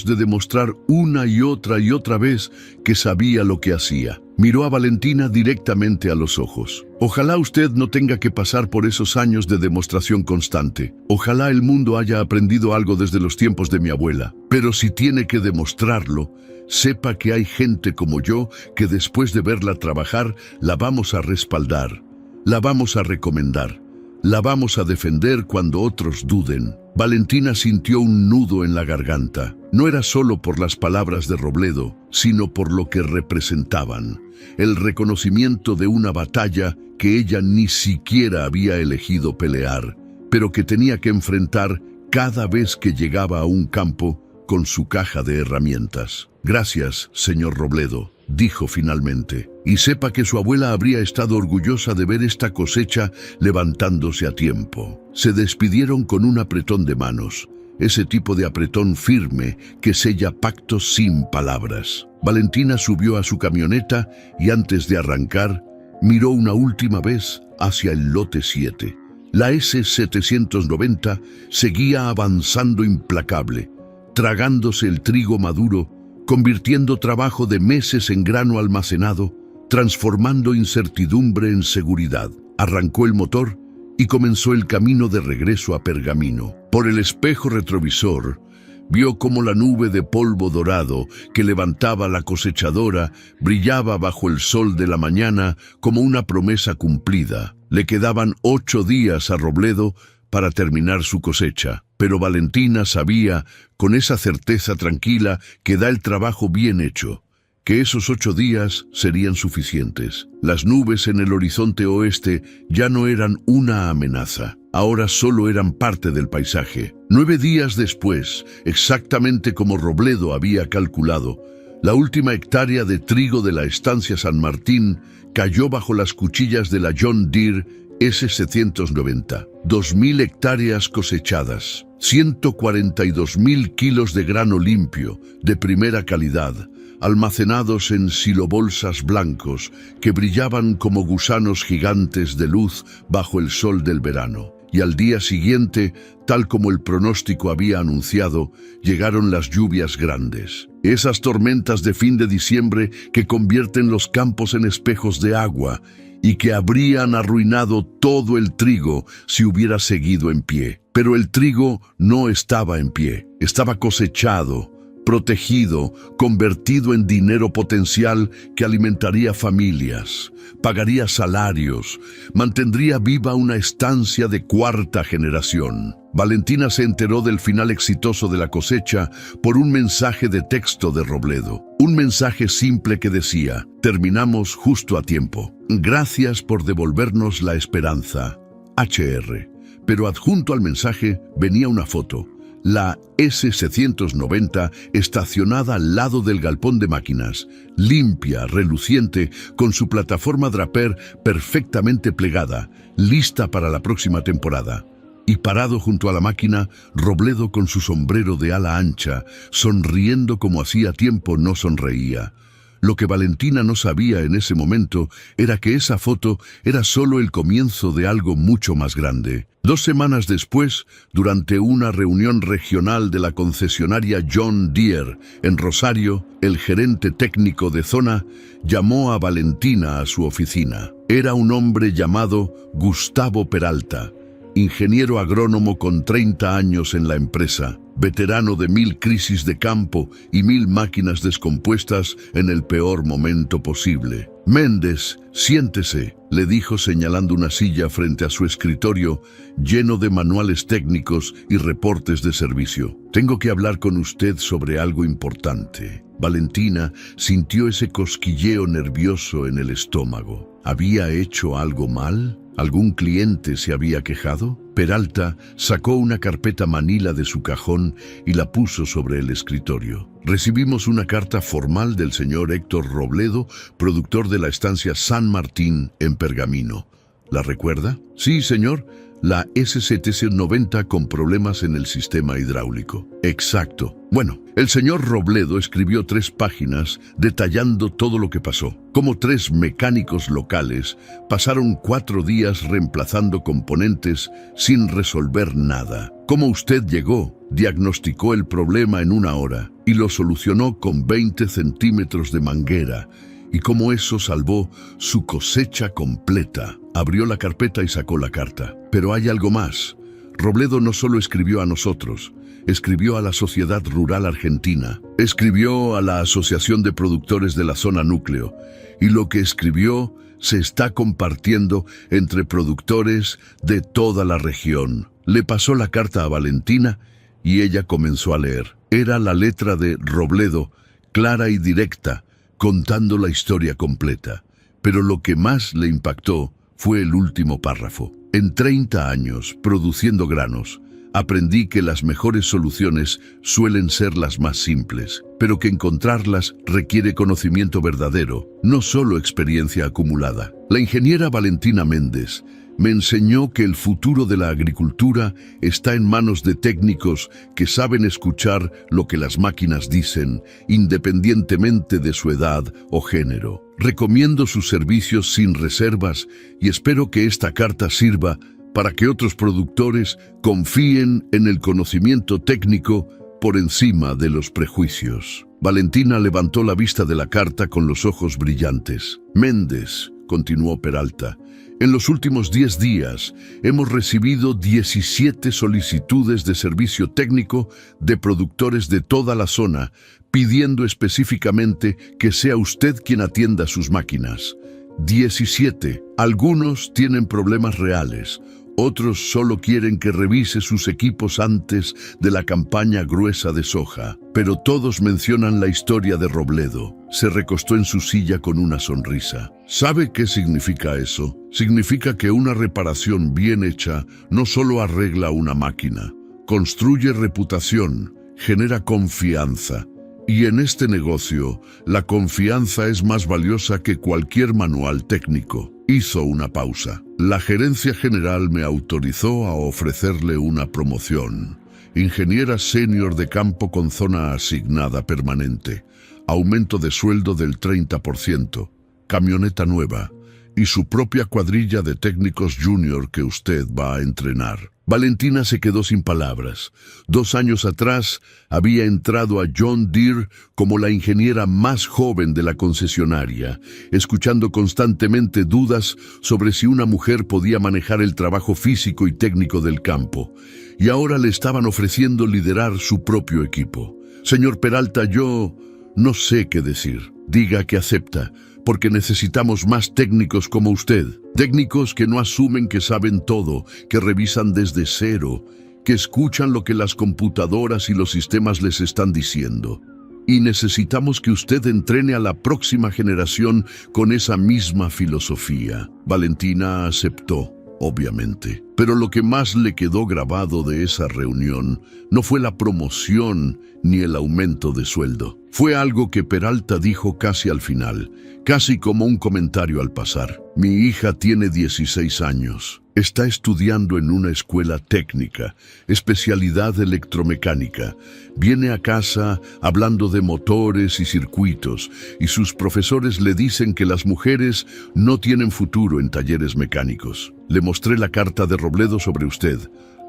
de demostrar una y otra vez que sabía lo que hacía. Miró a Valentina directamente a los ojos. Ojalá usted no tenga que pasar por esos años de demostración constante. Ojalá el mundo haya aprendido algo desde los tiempos de mi abuela. Pero si tiene que demostrarlo, sepa que hay gente como yo que después de verla trabajar, la vamos a respaldar, la vamos a recomendar, la vamos a defender cuando otros duden. Valentina sintió un nudo en la garganta. No era solo por las palabras de Robledo, sino por lo que representaban. El reconocimiento de una batalla que ella ni siquiera había elegido pelear, pero que tenía que enfrentar cada vez que llegaba a un campo con su caja de herramientas. Gracias, señor Robledo, dijo finalmente, y sepa que su abuela habría estado orgullosa de ver esta cosecha levantándose a tiempo. Se despidieron con un apretón de manos, ese tipo de apretón firme que sella pactos sin palabras. Valentina subió a su camioneta y antes de arrancar, miró una última vez hacia el lote 7. La S790 seguía avanzando implacable, tragándose el trigo maduro, convirtiendo trabajo de meses en grano almacenado, transformando incertidumbre en seguridad. Arrancó el motor y comenzó el camino de regreso a Pergamino. Por el espejo retrovisor, vio cómo la nube de polvo dorado que levantaba la cosechadora brillaba bajo el sol de la mañana como una promesa cumplida. Le quedaban 8 días a Robledo para terminar su cosecha, pero Valentina sabía, con esa certeza tranquila que da el trabajo bien hecho, que esos 8 días serían suficientes. Las nubes en el horizonte oeste ya no eran una amenaza, ahora solo eran parte del paisaje. 9 días después, exactamente como Robledo había calculado, la última hectárea de trigo de la estancia San Martín cayó bajo las cuchillas de la John Deere S790. 2.000 hectáreas cosechadas, 142.000 kilos de grano limpio, de primera calidad, almacenados en silobolsas blancos que brillaban como gusanos gigantes de luz bajo el sol del verano. Y al día siguiente, tal como el pronóstico había anunciado, llegaron las lluvias grandes. Esas tormentas de fin de diciembre que convierten los campos en espejos de agua y que habrían arruinado todo el trigo si hubiera seguido en pie. Pero el trigo no estaba en pie, estaba cosechado, protegido, convertido en dinero potencial que alimentaría familias, pagaría salarios, mantendría viva una estancia de 4ª generación. Valentina se enteró del final exitoso de la cosecha por un mensaje de texto de Robledo. Un mensaje simple que decía: terminamos justo a tiempo. Gracias por devolvernos la esperanza. HR. Pero adjunto al mensaje venía una foto. la S-790 estacionada al lado del galpón de máquinas, limpia, reluciente, con su plataforma Draper perfectamente plegada, lista para la próxima temporada. Y parado junto a la máquina, Robledo con su sombrero de ala ancha, sonriendo como hacía tiempo no sonreía. Lo que Valentina no sabía en ese momento era que esa foto era solo el comienzo de algo mucho más grande. 2 semanas después, durante una reunión regional de la concesionaria John Deere en Rosario, el gerente técnico de zona llamó a Valentina a su oficina. Era un hombre llamado Gustavo Peralta, ingeniero agrónomo con 30 años en la empresa, veterano de 1000 crisis de campo y 1000 máquinas descompuestas en el peor momento posible. «Méndez, siéntese», le dijo señalando una silla frente a su escritorio lleno de manuales técnicos y reportes de servicio. «Tengo que hablar con usted sobre algo importante». Valentina sintió ese cosquilleo nervioso en el estómago. ¿Había hecho algo mal? ¿Algún cliente se había quejado? Peralta sacó una carpeta manila de su cajón y la puso sobre el escritorio. «Recibimos una carta formal del señor Héctor Robledo, productor de la estancia San Martín en Pergamino. ¿La recuerda?» «Sí, señor. La S-790 con problemas en el sistema hidráulico». «Exacto. Bueno, el señor Robledo escribió 3 páginas detallando todo lo que pasó. Cómo 3 mecánicos locales pasaron 4 días reemplazando componentes sin resolver nada. Cómo usted llegó, diagnosticó el problema en 1 hora y lo solucionó con 20 centímetros de manguera. Y cómo eso salvó su cosecha completa». Abrió la carpeta y sacó la carta. Pero hay algo más. Robledo no solo escribió a nosotros, escribió a la Sociedad Rural Argentina, escribió a la Asociación de Productores de la Zona Núcleo, y lo que escribió se está compartiendo entre productores de toda la región. Le pasó la carta a Valentina y ella comenzó a leer. Era la letra de Robledo, clara y directa, contando la historia completa. Pero lo que más le impactó fue el último párrafo. «En 30 años, produciendo granos, aprendí que las mejores soluciones suelen ser las más simples, pero que encontrarlas requiere conocimiento verdadero, no solo experiencia acumulada. La ingeniera Valentina Méndez me enseñó que el futuro de la agricultura está en manos de técnicos que saben escuchar lo que las máquinas dicen, independientemente de su edad o género. Recomiendo sus servicios sin reservas y espero que esta carta sirva para que otros productores confíen en el conocimiento técnico por encima de los prejuicios». Valentina levantó la vista de la carta con los ojos brillantes. «Méndez», continuó Peralta, «en los últimos 10 días hemos recibido 17 solicitudes de servicio técnico de productores de toda la zona, pidiendo específicamente que sea usted quien atienda sus máquinas. 17. Algunos tienen problemas reales. Otros solo quieren que revise sus equipos antes de la campaña gruesa de soja. Pero todos mencionan la historia de Robledo». Se recostó en su silla con una sonrisa. ¿Sabe qué significa eso? Significa que una reparación bien hecha no solo arregla una máquina, construye reputación, genera confianza. Y en este negocio, la confianza es más valiosa que cualquier manual técnico. Hizo una pausa. «La gerencia general me autorizó a ofrecerle una promoción. Ingeniera senior de campo con zona asignada permanente. Aumento de sueldo del 30%. Camioneta nueva. Y su propia cuadrilla de técnicos junior que usted va a entrenar». Valentina se quedó sin palabras. 2 años atrás había entrado a John Deere como la ingeniera más joven de la concesionaria, escuchando constantemente dudas sobre si una mujer podía manejar el trabajo físico y técnico del campo. Y ahora le estaban ofreciendo liderar su propio equipo. «Señor Peralta, yo no sé qué decir». «Diga que acepta, porque necesitamos más técnicos como usted. Técnicos que no asumen que saben todo, que revisan desde cero, que escuchan lo que las computadoras y los sistemas les están diciendo. Y necesitamos que usted entrene a la próxima generación con esa misma filosofía». Valentina aceptó, obviamente. Pero lo que más le quedó grabado de esa reunión no fue la promoción ni el aumento de sueldo. Fue algo que Peralta dijo casi al final, casi como un comentario al pasar. Mi hija tiene 16 años. Está estudiando en una escuela técnica, especialidad electromecánica. Viene a casa hablando de motores y circuitos, y sus profesores le dicen que las mujeres no tienen futuro en talleres mecánicos. Le mostré la carta de Robledo sobre usted.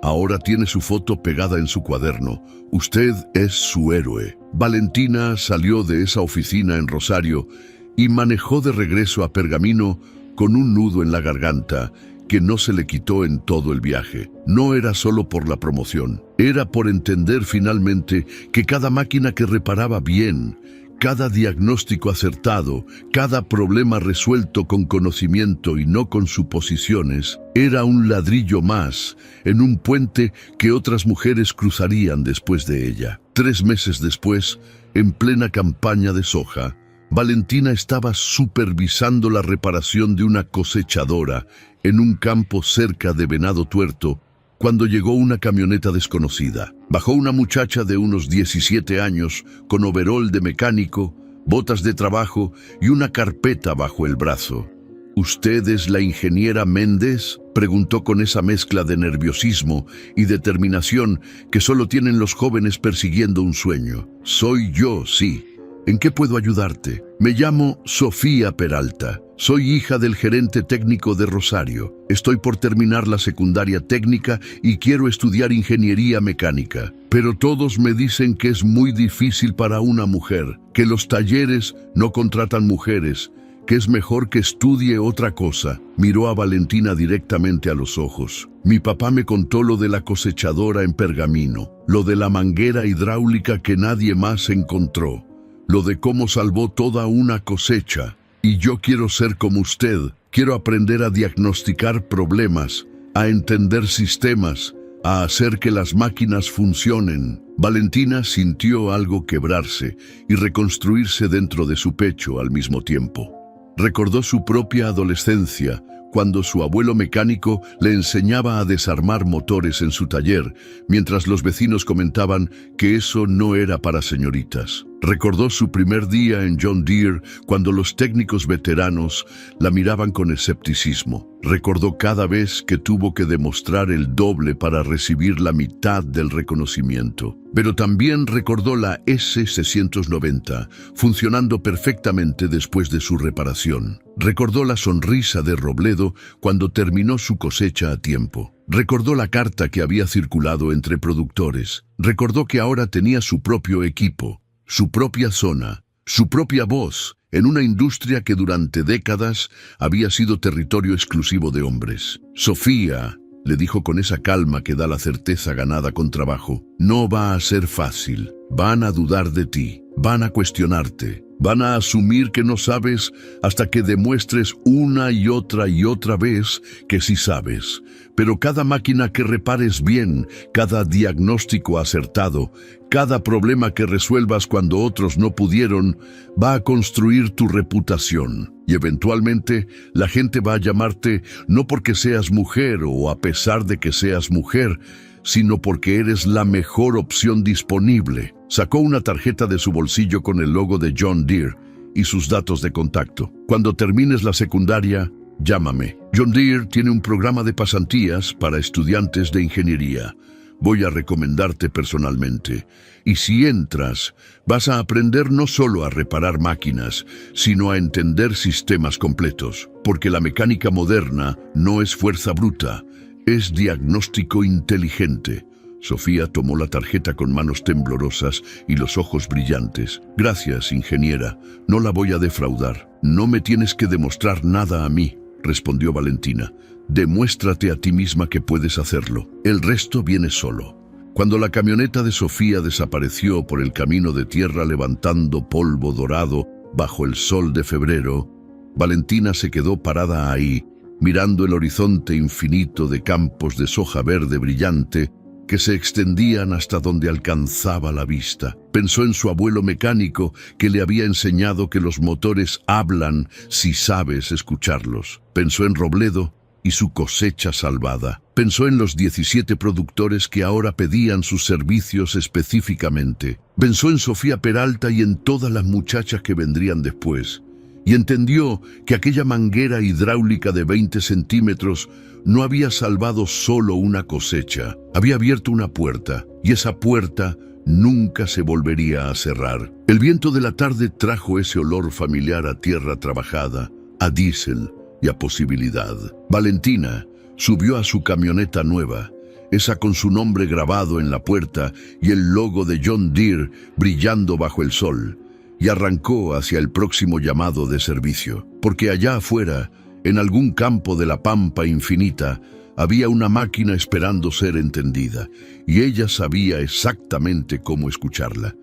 Ahora tiene su foto pegada en su cuaderno. Usted es su héroe. Valentina salió de esa oficina en Rosario y manejó de regreso a Pergamino con un nudo en la garganta que no se le quitó en todo el viaje. No era solo por la promoción, era por entender finalmente que cada máquina que reparaba bien, cada diagnóstico acertado, cada problema resuelto con conocimiento y no con suposiciones, era un ladrillo más en un puente que otras mujeres cruzarían después de ella. 3 meses después, en plena campaña de soja, Valentina estaba supervisando la reparación de una cosechadora en un campo cerca de Venado Tuerto, cuando llegó una camioneta desconocida. Bajó una muchacha de unos 17 años, con overol de mecánico, botas de trabajo y una carpeta bajo el brazo. ¿Usted es la ingeniera Méndez?, preguntó con esa mezcla de nerviosismo y determinación que solo tienen los jóvenes persiguiendo un sueño. Soy yo, sí. ¿En qué puedo ayudarte? Me llamo Sofía Peralta. Soy hija del gerente técnico de Rosario. Estoy por terminar la secundaria técnica y quiero estudiar ingeniería mecánica. Pero todos me dicen que es muy difícil para una mujer, que los talleres no contratan mujeres, que es mejor que estudie otra cosa. Miró a Valentina directamente a los ojos. Mi papá me contó lo de la cosechadora en Pergamino, lo de la manguera hidráulica que nadie más encontró, lo de cómo salvó toda una cosecha. Y yo quiero ser como usted. Quiero aprender a diagnosticar problemas, a entender sistemas, a hacer que las máquinas funcionen. Valentina sintió algo quebrarse y reconstruirse dentro de su pecho al mismo tiempo. Recordó su propia adolescencia, cuando su abuelo mecánico le enseñaba a desarmar motores en su taller, mientras los vecinos comentaban que eso no era para señoritas. Recordó su primer día en John Deere, cuando los técnicos veteranos la miraban con escepticismo. Recordó cada vez que tuvo que demostrar el doble para recibir la mitad del reconocimiento. Pero también recordó la S690, funcionando perfectamente después de su reparación. Recordó la sonrisa de Robledo cuando terminó su cosecha a tiempo. Recordó la carta que había circulado entre productores. Recordó que ahora tenía su propio equipo, su propia zona, su propia voz, en una industria que durante décadas había sido territorio exclusivo de hombres. Sofía, le dijo con esa calma que da la certeza ganada con trabajo, no va a ser fácil. Van a dudar de ti, van a cuestionarte, van a asumir que no sabes hasta que demuestres una y otra vez que sí sabes. Pero cada máquina que repares bien, cada diagnóstico acertado, cada problema que resuelvas cuando otros no pudieron, va a construir tu reputación. Y eventualmente la gente va a llamarte no porque seas mujer o a pesar de que seas mujer, sino porque eres la mejor opción disponible. Sacó una tarjeta de su bolsillo con el logo de John Deere y sus datos de contacto. Cuando termines la secundaria, llámame. John Deere tiene un programa de pasantías para estudiantes de ingeniería. Voy a recomendarte personalmente. Y si entras, vas a aprender no solo a reparar máquinas, sino a entender sistemas completos. Porque la mecánica moderna no es fuerza bruta, es diagnóstico inteligente. Sofía tomó la tarjeta con manos temblorosas y los ojos brillantes. Gracias, ingeniera. No la voy a defraudar. No me tienes que demostrar nada a mí, respondió Valentina. Demuéstrate a ti misma que puedes hacerlo. El resto viene solo. Cuando la camioneta de Sofía desapareció por el camino de tierra levantando polvo dorado bajo el sol de febrero, Valentina se quedó parada ahí, mirando el horizonte infinito de campos de soja verde brillante que se extendían hasta donde alcanzaba la vista. Pensó en su abuelo mecánico que le había enseñado que los motores hablan si sabes escucharlos. Pensó en Robledo y su cosecha salvada. Pensó en los 17 productores que ahora pedían sus servicios específicamente. Pensó en Sofía Peralta y en todas las muchachas que vendrían después. Y entendió que aquella manguera hidráulica de 20 centímetros no había salvado solo una cosecha. Había abierto una puerta, y esa puerta nunca se volvería a cerrar. El viento de la tarde trajo ese olor familiar a tierra trabajada, a diésel y a posibilidad. Valentina subió a su camioneta nueva, esa con su nombre grabado en la puerta y el logo de John Deere brillando bajo el sol, y arrancó hacia el próximo llamado de servicio, porque allá afuera, en algún campo de la pampa infinita, había una máquina esperando ser entendida, y ella sabía exactamente cómo escucharla.